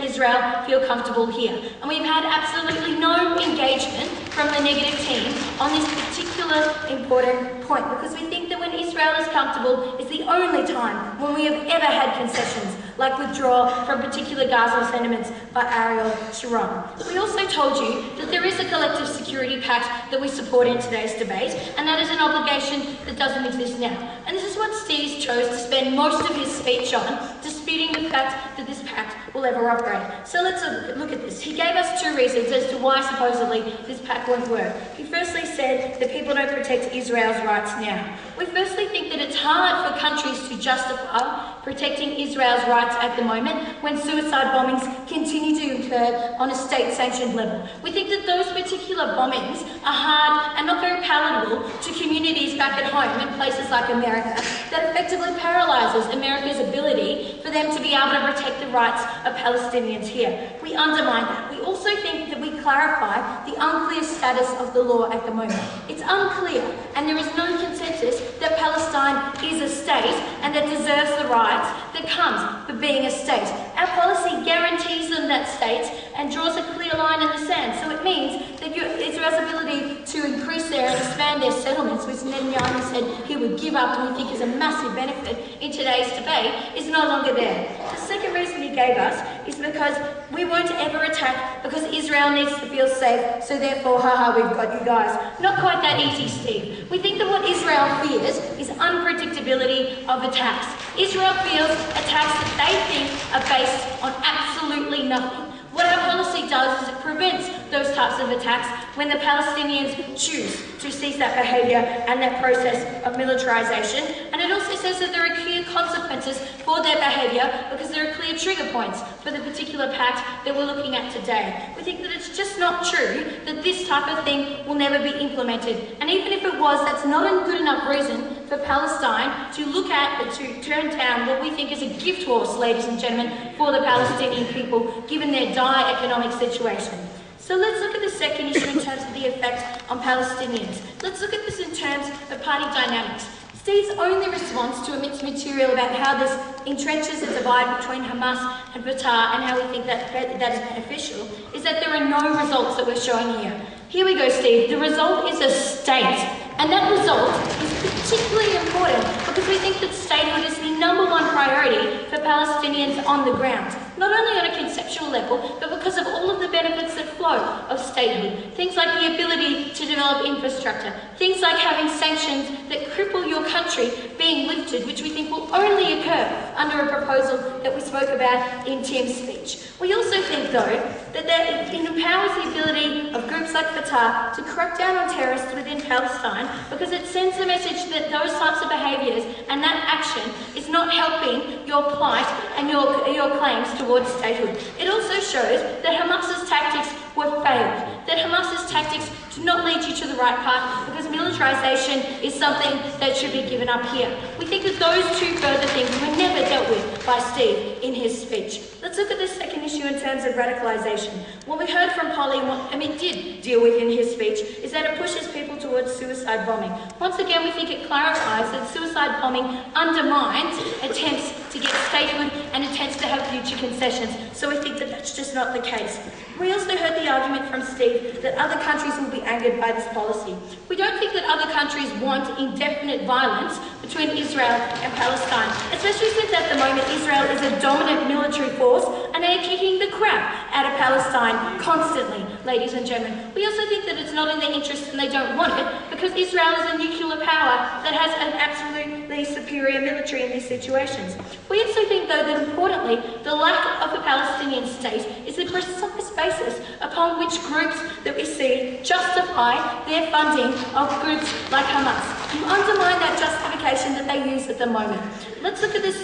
Israel feel comfortable here. And we've had absolutely no engagement from the negative team on this particular important point, because we think that when Israel is comfortable is the only time when we have ever had concessions like withdrawal from particular Gaza sentiments by Ariel Sharon. We also told you that there is a collective security pact that we support in today's debate, and that is an obligation that doesn't exist now. And this is what Steve chose to spend most of his speech on, disputing the fact that this pact will ever operate. So let's look at this. He gave us two reasons as to why supposedly this pact won't work. He firstly said that people don't protect Israel's rights now. We firstly think that it's hard for countries to justify protecting Israel's rights at the moment when suicide bombings continue to occur on a state-sanctioned level. We think that those particular bombings are hard and not very palatable to communities back at home in places like America that effectively paralyses America's ability for them to be able to protect the rights of Palestinians here. We undermine that. We also think that we clarify the unclear status of the law at the moment. It's unclear, and there is no consensus that Palestine is a state and that deserves the rights that comes with being a state. Our policy guarantees them that state and draws a clear line in the sand. So it means that Israel's ability to increase their and expand their settlements, which Netanyahu said he would give up and we think is a massive benefit in today's debate, is no longer there. The second reason he gave us is because we won't ever attack because Israel needs to feel safe, so therefore, haha, we've got you guys. Not quite that easy, Steve. We think that what Israel fears is unpredictability of attacks. Israel feels attacks that they think are based on absolutely nothing. What our policy does is it prevents those types of attacks when the Palestinians choose to cease that behaviour and that process of militarisation. And it also says that there are clear consequences for their behaviour because there are clear trigger points for the particular pact that we're looking at today. We think that it's just not true that this type of thing will never be implemented. And even if it was, that's not a good enough reason for Palestine to look at, to turn down what we think is a gift horse, ladies and gentlemen, for the Palestinian people, given their dire economic situation. So let's look at the second issue in terms of the effect on Palestinians. Let's look at this in terms of party dynamics. Steve's only response to Amit's material about how this entrenches a divide between Hamas and Fatah and how we think that is beneficial is that there are no results that we're showing here. Here we go, Steve. The result is a state. And that result is particularly important because we think that statehood is the #1 priority for Palestinians on the ground. Not only on a conceptual level, but because of all of the benefits that flow of statehood. Things like the ability to develop infrastructure. Things like having sanctions that cripple your country being lifted, which we think will only occur under a proposal that we spoke about in Tim's speech. We also think, though, that it empowers the ability of groups like Fatah to crack down on terrorists within Palestine because it sends the message that those types of behaviours and that action is not helping your plight and your claims towards statehood. It also shows that Hamas's tactics were failed, that Hamas's tactics do not lead you to the right path because militarisation is something that should be given up here. We think that those two further things were never dealt with by Steve in his speech. Let's look at the second issue in terms of radicalisation. What we heard from Polly and what Amit did deal with in his speech is that it pushes people towards suicide bombing. Once again, we think it clarifies that suicide bombing undermines attempts to get statehood and attempts to have future concessions. So we think that that's just not the case. We also heard the argument from Steve that other countries will be angered by this policy. We don't think that other countries want indefinite violence between Israel and Palestine, especially since at the moment Israel is a dominant military force and they are kicking the crap out of Palestine constantly, ladies and gentlemen. We also think that it's not in their interest and they don't want it because Israel is a nuclear power that has an absolutely superior military in these situations. We also think, though, that importantly, the lack of a Palestinian state is the precise basis upon which groups that we see justify their funding of groups like Hamas. You undermine that justification that they use at the moment. Let's look at this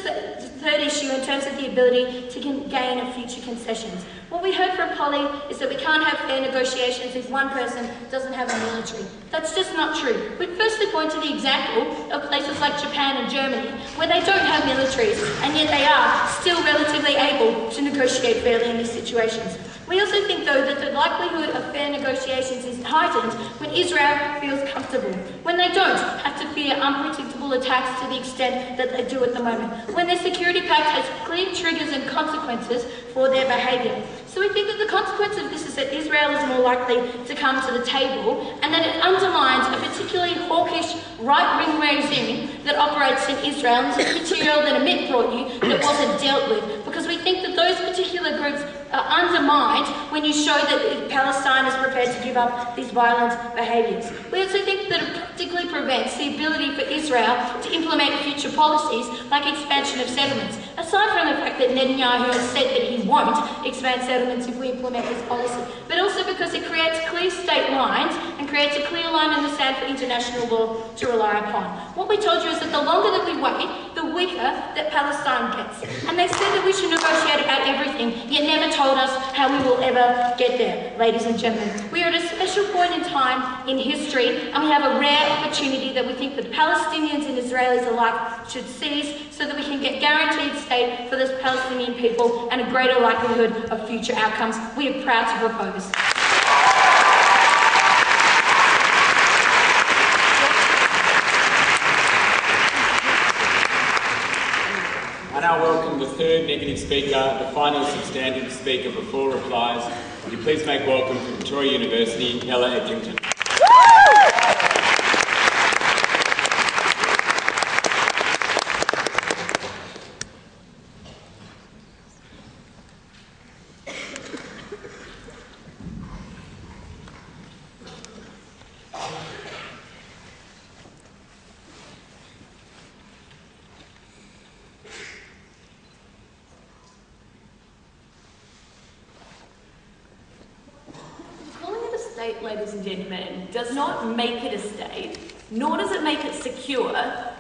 third issue in terms of the ability to gain future concessions. What we heard from Polly is that we can't have fair negotiations if one person doesn't have a military. That's just not true. We'd firstly point to the example of places like Japan and Germany, where they don't have militaries, and yet they are still relatively able to negotiate fairly in these situations. We also think, though, that the likelihood of fair negotiations is heightened when Israel feels comfortable, when they don't have to fear unpredictable attacks to the extent that they do at the moment, when their security pact has clear triggers and consequences for their behaviour. So we think that the consequence of this is that Israel is more likely to come to the table, and that it undermines a particularly hawkish right-wing regime that operates in Israel. And this is material that Amit brought you that wasn't dealt with, because we think that those particular groups are undermined when you show that Palestine is prepared to give up these violent behaviours. We also think that it practically prevents the ability for Israel to implement future policies like expansion of settlements, aside from the fact that Netanyahu has said that he won't expand settlements if we implement this policy, but also because it creates clear state lines and creates a clear line in the sand for international law to rely upon. What we told you is that the longer that we wait, the weaker that Palestine gets. And they said that we should negotiate about everything, yet never told us how we will ever get there, ladies and gentlemen. We are at a special point in time in history, and we have a rare opportunity that we think that Palestinians and Israelis alike should seize, so that we can get guaranteed state for the Palestinian people and a greater likelihood of future outcomes. We are proud to propose. I now welcome the third negative speaker, the final substantive speaker before replies. Would you please make welcome to Victoria University, Ella Edgington. Ladies and gentlemen, does not make it a state, nor does it make it secure,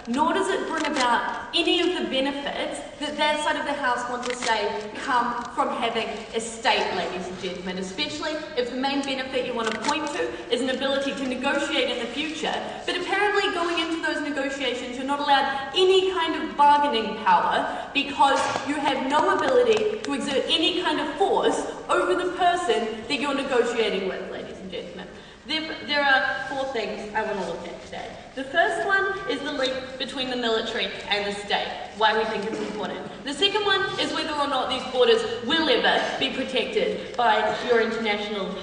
nor does it bring about any of the benefits that that side of the House want to say come from having a state, ladies and gentlemen, especially if the main benefit you want to point to is an ability to negotiate in the future, but apparently going into those negotiations you're not allowed any kind of bargaining power because you have no ability to exert any kind of force over the person that you're negotiating with, ladies and gentlemen. There are four things I want to look at today. The first one is the link between the military and the state, why we think it's important. The second one is whether or not these borders will ever be protected by your international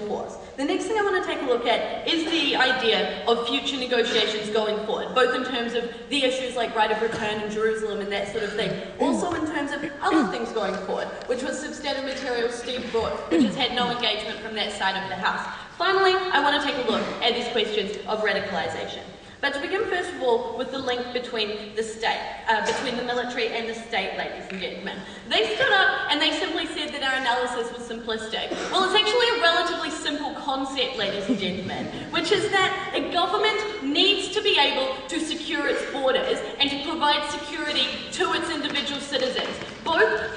force. The next thing I want to take a look at is the idea of future negotiations going forward, both in terms of the issues like right of return in Jerusalem and that sort of thing, also in terms of other things going forward, which was substantive material Steve brought, which has had no engagement from that side of the House. Finally, I want to take a look at these questions of radicalisation. But to begin first of all with the link between the state, between the military and the state, ladies and gentlemen. They stood up and they simply said that our analysis was simplistic. Well, it's actually a relatively simple concept, ladies and gentlemen, which is that a government needs to be able to secure its borders and to provide security to its individual citizens, both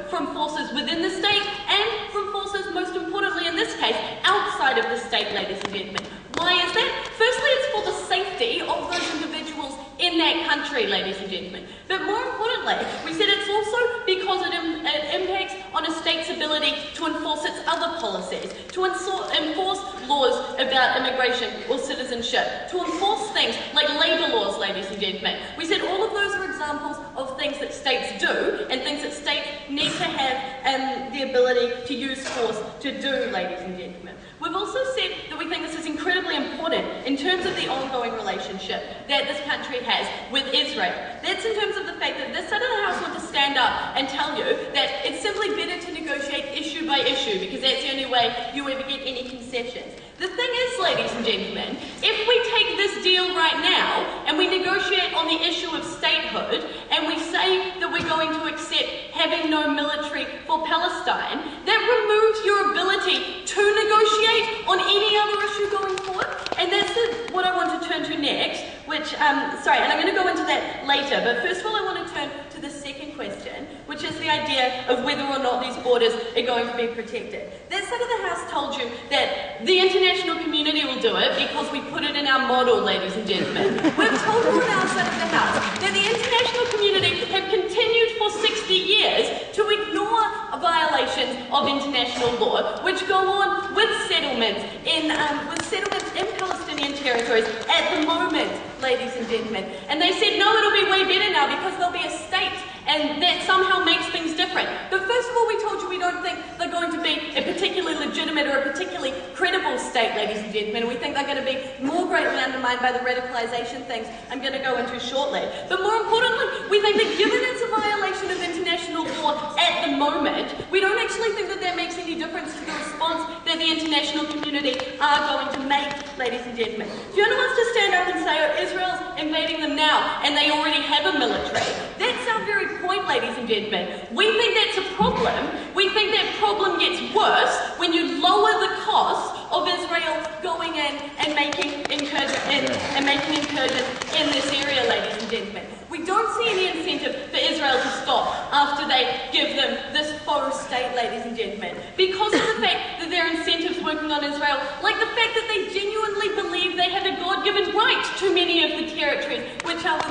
from forces within the state and from forces, most importantly in this case, outside of the state, ladies and gentlemen. Why is that? Firstly, it's for the safety of those individuals in that country, ladies and gentlemen. But more importantly, we said it's also because it impacts on a state's ability to enforce its other policies, to enforce laws about immigration or citizenship, to enforce things like labour laws, ladies and gentlemen. We said all of those are examples of things that states do and things that states need to have the ability to use force to do, ladies and gentlemen. We've also said that we think this is incredibly important in terms of the ongoing relationship that this country has with Israel. That's in terms of the fact that this side of the House want to stand up and tell you that it's simply better to negotiate issue by issue because that's the only way you ever get any concessions. The thing is, ladies and gentlemen, if we take this deal right now and we negotiate on the issue of statehood and we say that we're going to accept having no military for Palestine, that removes your ability to negotiate on any other issue going forward. And that's what I want to turn to next, which, and I'm going to go into that later, but first of all I want to turn to the second question, which is the idea of whether or not these borders are going to be protected. That side of the House told you that the international community will do it because we put it in our model, ladies and gentlemen. We've told you on our side of the house that the international community have continued for 60 years to ignore violations of international law, which go on with settlements in Palestinian territories at the moment, ladies and gentlemen. And they said, no, it'll be way better now because there'll be a state, and that somehow makes things different. But first of all, we told you we don't think they're going to be a particularly legitimate or a particularly credible state, ladies and gentlemen. We think they're going to be more greatly undermined by the radicalisation things I'm going to go into shortly. But more importantly, we think that given it's a violation of international law at the moment, we don't actually think that that makes any difference to the response that the international community are going to make, ladies and gentlemen. Fiona wants to stand up and say, oh, Israel's invading them now, and they already have a military. That's our very point, ladies and gentlemen. We think that's a problem. We think that problem gets worse when you lower the cost of Israel going in and making incursions in this area, ladies and gentlemen. We don't see any incentive for Israel to stop after they give them this faux state, ladies and gentlemen, because of the fact that there are incentives working on Israel, like the fact that they genuinely believe they have a God-given right to many of the territories which are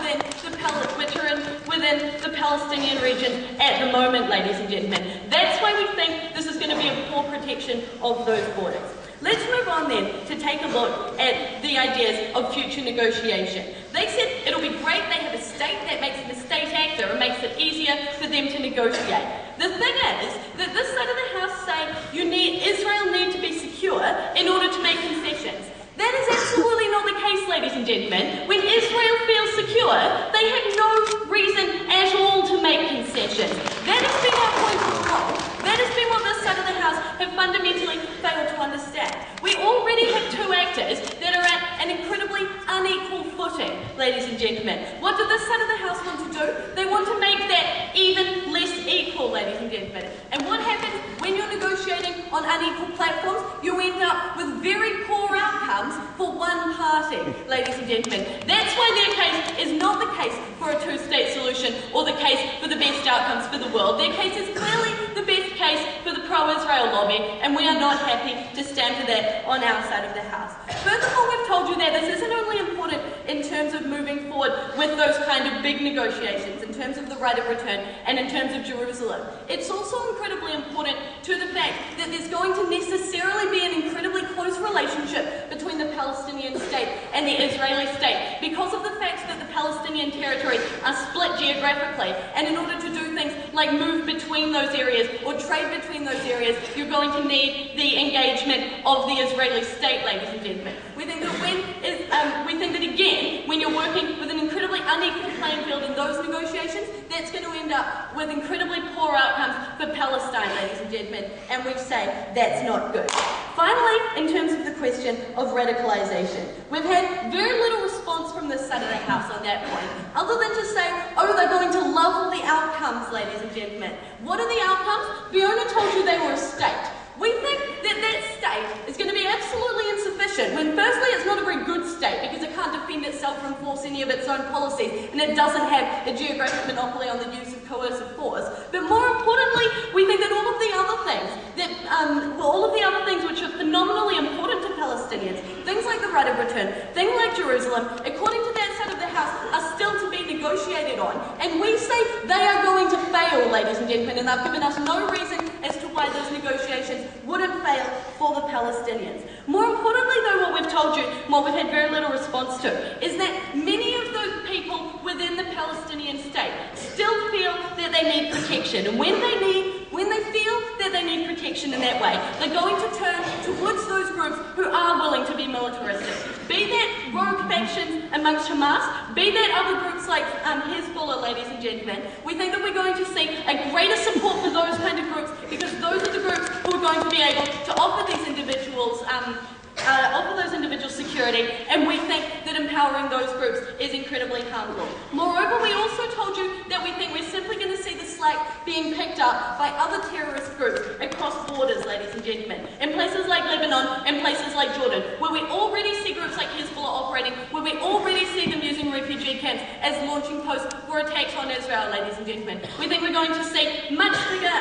within the Palestinian region at the moment, ladies and gentlemen. That's why we think this is going to be a poor protection of those borders. Let's move on then to take a look at the ideas of future negotiation. They said it'll be great, they have a state that makes it a state actor and makes it easier for them to negotiate. The thing is that this side of the house say Israel need to be secure in order to make concessions. That is absolutely not the case, ladies and gentlemen. When Israel feels secure, they have no reason at all to make concessions. That has been our point all along. That has been what this side of the house have fundamentally failed to understand. We already have two actors that are at an incredibly unequal footing, ladies and gentlemen. What did this side of the house want to do? They want to make that even less equal, ladies and gentlemen. And what happens when you're negotiating on unequal platforms? You end up with very poor outcomes for one party, ladies and gentlemen. That's why their case is not the case for a two-state solution or the case for the best outcomes for the world. Their case is clearly the best case for the pro-Israel lobby, and we are not happy to stand for that on our side of the house. Furthermore, we've told you that this isn't only important in terms of moving forward with those kind of big negotiations, in terms of the right of return and in terms of Jerusalem. It's also incredibly important to the fact that there's going to necessarily be an incredibly close relationship between the Palestinian state and the Israeli state because of the fact that the Palestinian territories are split geographically, and in order to do things like move between those areas or trade between those areas, you're going to need the engagement of the Israeli state, ladies and gentlemen. We think that again, when you're working with an incredibly unequal playing field in those negotiations, that's going to end up with incredibly poor outcomes for Palestine, ladies and gentlemen, and we say that's not good. Finally, in terms of the question of radicalisation, we've had very little response from this side of the house on that point, other than to say, oh, they're going to love the outcomes, ladies and gentlemen. What are the outcomes? Fiona told you they were a state. We think that that state is going to be absolutely insufficient when firstly it's not a very good state because it can't defend itself or enforce any of its own policies, and it doesn't have a geographic monopoly on the use of coercive force. But more importantly, we think that all of the other things which are phenomenally important to Palestinians, things like the right of return, things like Jerusalem, according to that side of the house, are still to be negotiated on. And we say they are going to fail, ladies and gentlemen, and they've given us no reason as to why those negotiations wouldn't fail for the Palestinians. More importantly, though, what we've told you, what we've had very little response to, is that many of those people within the Palestinian state still feel that they need protection. And when they feel that they need protection in that way, they're going to turn towards those groups who are willing to be militaristic. Be that rogue factions amongst Hamas, be that other groups like Hezbollah, ladies and gentlemen. We think that we're going to see a greater support for those kind of groups because those are the groups who are going to be able to offer these individuals security, and we think that empowering those groups is incredibly harmful. Moreover, we also told you that we think we're simply going to see the slack being picked up by other terrorist groups across borders, ladies and gentlemen, in places like Lebanon and places like Jordan, where we already see groups like Hezbollah operating, where we already see them using refugee camps as launching posts for attacks on Israel, ladies and gentlemen. We think we're going to see much bigger,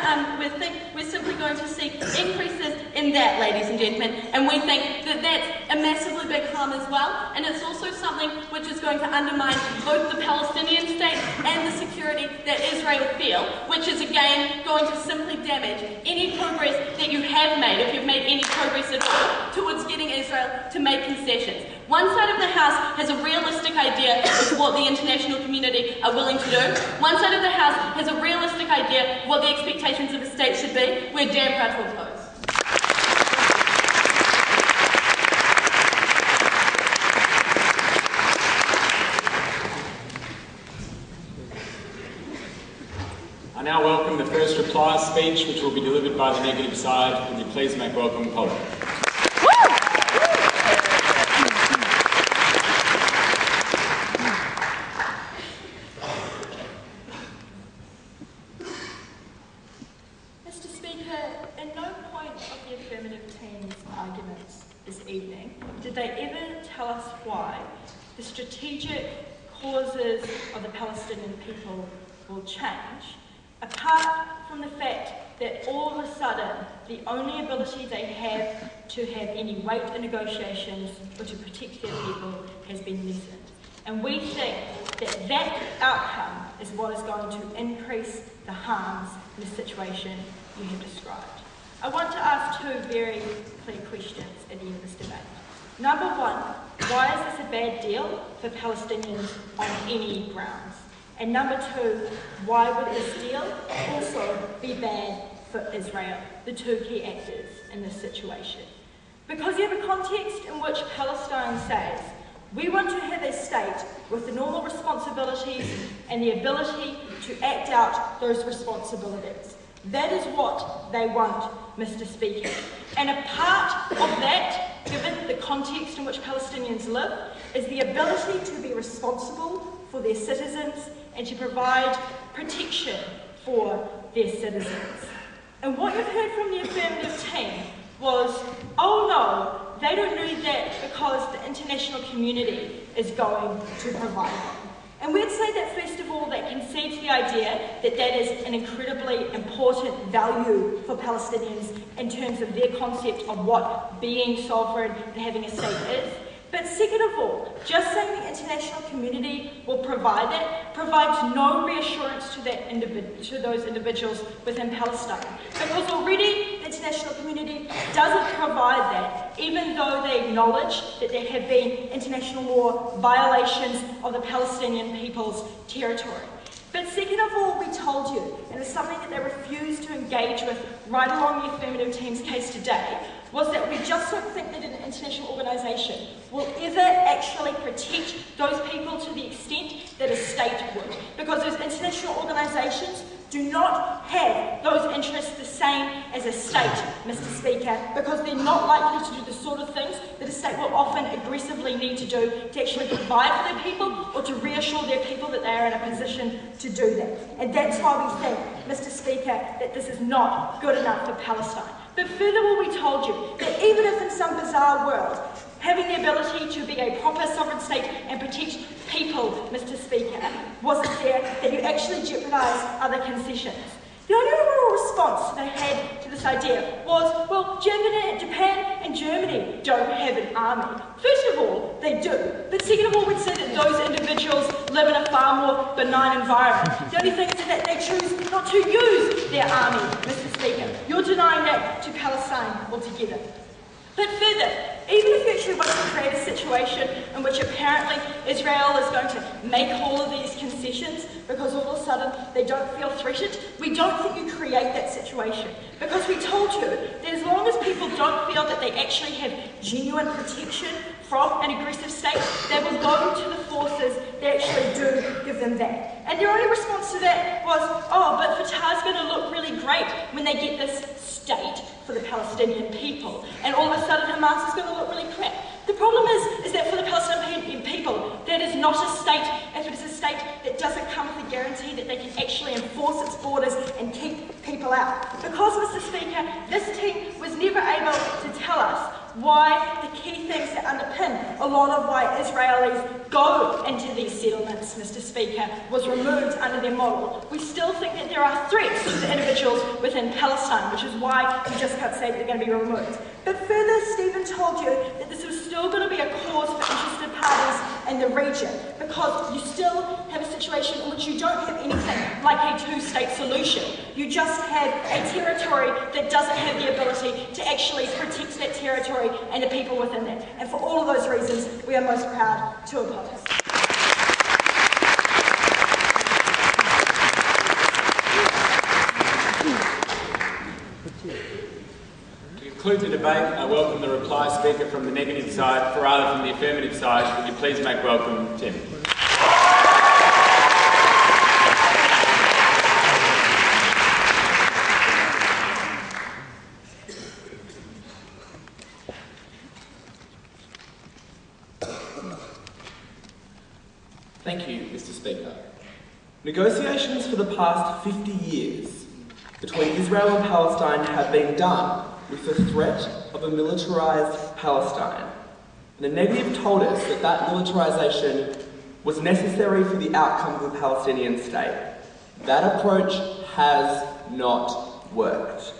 we're simply going to see increases in in that, ladies and gentlemen, and we think that that's a massively big harm as well, and it's also something which is going to undermine both the Palestinian state and the security that Israel feel, which is again going to simply damage any progress that you have made, if you've made any progress at all, towards getting Israel to make concessions. One side of the House has a realistic idea of what the international community are willing to do. One side of the House has a realistic idea of what the expectations of the state should be. We're damn proud to oppose. I now welcome the first reply speech, which will be delivered by the negative side. Would you please make welcome Polly? Mr. Speaker, at no point of the affirmative team's arguments this evening did they ever tell us why the strategic causes of the Palestinian people will change, apart from the fact that all of a sudden the only ability they have to have any weight in negotiations or to protect their people has been lessened. And we think that that outcome is what is going to increase the harms in the situation you have described. I want to ask two very clear questions at the end of this debate. Number one, why is this a bad deal for Palestinians on any grounds? And number two, why would this deal also be bad for Israel, the two key actors in this situation? Because you have a context in which Palestine says, we want to have a state with the normal responsibilities and the ability to act out those responsibilities. That is what they want, Mr. Speaker. And a part of that, given the context in which Palestinians live, is the ability to be responsible for their citizens and to provide protection for their citizens. And what you've heard from the affirmative team was, oh no, they don't need that because the international community is going to provide them. And we'd say that first of all, that concedes the idea that that is an incredibly important value for Palestinians in terms of their concept of what being sovereign and having a state is. But second of all, just saying the international community will provide it provides no reassurance to those individuals within Palestine. Because already the international community doesn't provide that, even though they acknowledge that there have been international law violations of the Palestinian people's territory. But second of all, we told you, and it's something that they refused to engage with right along the affirmative team's case today, was that we just don't think that an international organisation will ever actually protect those people to the extent that a state would. Because those international organisations do not have those interests the same as a state, Mr. Speaker, because they're not likely to do the sort of things that a state will often aggressively need to do to actually provide for their people or to reassure their people that they are in a position to do that. And that's why we think, Mr. Speaker, that this is not good enough for Palestine. But furthermore, we told you that even if in some bizarre world, having the ability to be a proper sovereign state and protect people, Mr. Speaker, wasn't there, that you actually jeopardise other concessions. The only real response they had to this idea was, well, Japan and Germany don't have an army. First of all, they do. But second of all, we'd say that those individuals live in a far more benign environment. The only thing is that they choose not to use their army, Mr. Speaker. You're denying that to Palestine altogether. But further, even if you actually want to create a situation in which apparently Israel is going to make all of these concessions because all of a sudden they don't feel threatened, we don't think you create that situation. Because we told you that as long as people don't feel that they actually have genuine protection from an aggressive state, they will go to the forces that actually do give them that. And their only response to that was, oh, but Fatah's going to look really great when they get this state for the Palestinian people, and all of a sudden Hamas is going to look really crap. The problem is that for the Palestinian people, that is not a state if it is a state that doesn't come with a guarantee that they can actually enforce its borders and keep people out. Because, Mr. Speaker, this team was never able to tell us what why the key things that underpin a lot of why Israelis go into these settlements, Mr. Speaker, was removed under their model. We still think that there are threats to individuals within Palestine, which is why we just can't say that they're going to be removed. But further, Stephen told you that this was still going to be a cause for interested parties in the region, because you still have a situation in which you don't have anything like a two-state solution. You just have a territory that doesn't have the ability to actually protect that territory and the people within it. And for all of those reasons, we are most proud to oppose. To conclude the debate, I welcome the reply speaker from the negative side, or rather from the affirmative side. Would you please make welcome Tim? Thank you, Mr. Speaker. Negotiations for the past 50 years between Israel and Palestine have been done with the threat of a militarised Palestine. And the negative told us that that militarisation was necessary for the outcome of the Palestinian state. That approach has not worked.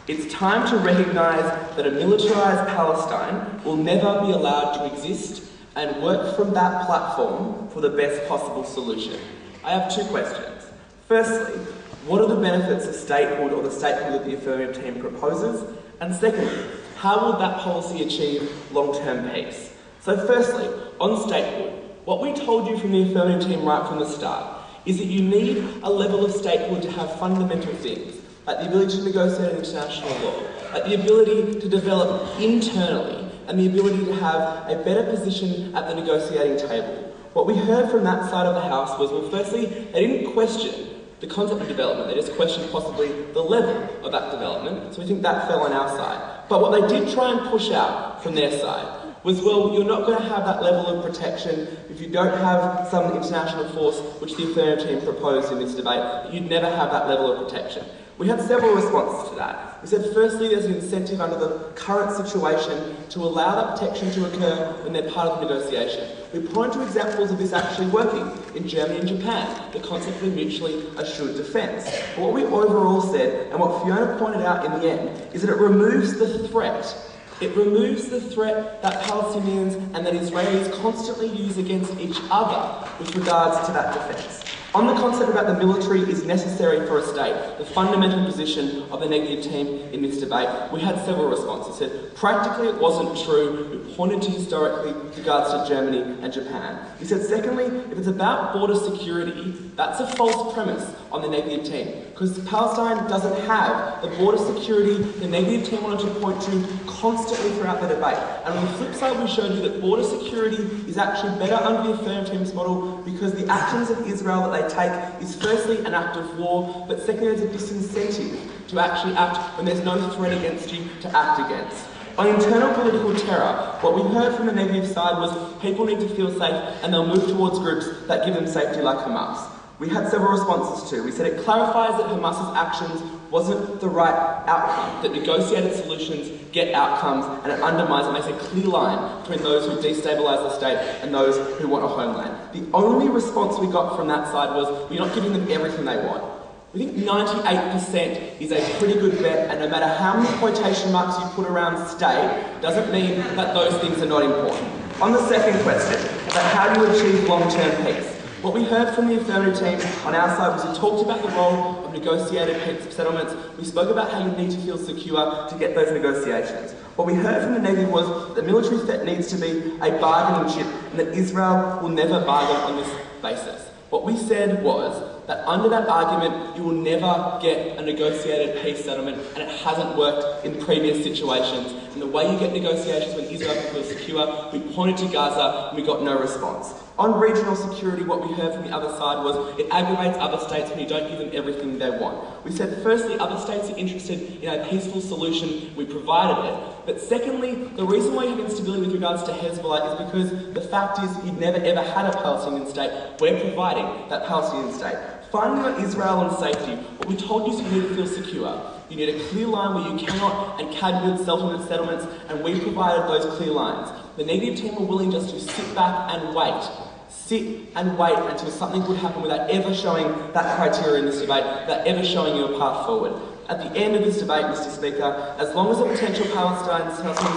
It's time to recognise that a militarised Palestine will never be allowed to exist and work from that platform for the best possible solution. I have two questions. Firstly, what are the benefits of statehood or the statehood that the affirmative team proposes? And secondly, how will that policy achieve long-term peace? So firstly, on statehood, what we told you from the affirmative team right from the start is that you need a level of statehood to have fundamental things, like the ability to negotiate international law, like the ability to develop internally, and the ability to have a better position at the negotiating table. What we heard from that side of the House was, well, firstly, they didn't question the concept of development, they just questioned possibly the level of that development, so we think that fell on our side. But what they did try and push out from their side was, well, you're not going to have that level of protection if you don't have some international force, which the affirmative team proposed in this debate, you'd never have that level of protection. We had several responses to that. We said, firstly, there's an incentive under the current situation to allow that protection to occur when they're part of the negotiation. We pointed to examples of this actually working in Germany and Japan, the concept of mutually assured defence. But what we overall said, and what Fiona pointed out in the end, is that it removes the threat. It removes the threat that Palestinians and that Israelis constantly use against each other with regards to that defence. On the concept about the military is necessary for a state, the fundamental position of the negative team in this debate, we had several responses. We said, practically it wasn't true. We pointed to historically with regards to Germany and Japan. We said, secondly, if it's about border security, that's a false premise on the negative team, because Palestine doesn't have the border security the negative team wanted to point to constantly throughout the debate. And on the flip side, we showed you that border security is actually better under the affirmative team's model because the actions of Israel that they take is firstly an act of war, but secondly there's a disincentive to actually act when there's no threat against you to act against. On internal political terror, what we heard from the negative side was people need to feel safe and they'll move towards groups that give them safety like Hamas. We had several responses too. We said it clarifies that Hamas's actions wasn't the right outcome, that negotiated solutions get outcomes, and it undermines and makes a clear line between those who destabilise the state and those who want a homeland. The only response we got from that side was, we're not giving them everything they want. We think 98% is a pretty good bet, and no matter how many quotation marks you put around state, doesn't mean that those things are not important. On the second question, about how do you achieve long-term peace? What we heard from the affirmative team on our side was we talked about the role of negotiated peace settlements. We spoke about how you need to feel secure to get those negotiations. What we heard from the negative was that military threat needs to be a bargaining chip and that Israel will never bargain on this basis. What we said was that under that argument, you will never get a negotiated peace settlement, and it hasn't worked in previous situations. And the way you get negotiations when Israel can feel secure, we pointed to Gaza and we got no response. On regional security, what we heard from the other side was it aggravates other states when you don't give them everything they want. We said, firstly, other states are interested in a peaceful solution, we provided it. But secondly, the reason why you have instability with regards to Hezbollah is because the fact is you've never ever had a Palestinian state. We're providing that Palestinian state. Finally, on Israel and safety, what we told you is you need to feel secure. You need a clear line where you cannot and can build settlements, and we provided those clear lines. The negative team were willing just to sit back and wait. Sit and wait until something would happen without ever showing that criteria in this debate, without ever showing you a path forward. At the end of this debate, Mr. Speaker, as long as a potential Palestinian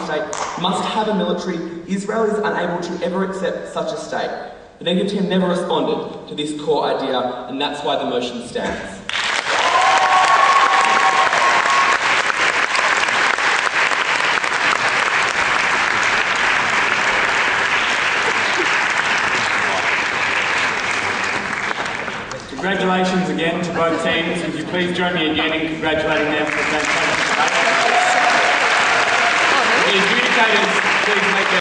state must have a military, Israel is unable to ever accept such a state. The negative team never responded to this core idea, and that's why the motion stands. Congratulations again to both teams. Would you please join me again in congratulating them for a fantastic debate? The adjudicators, please make their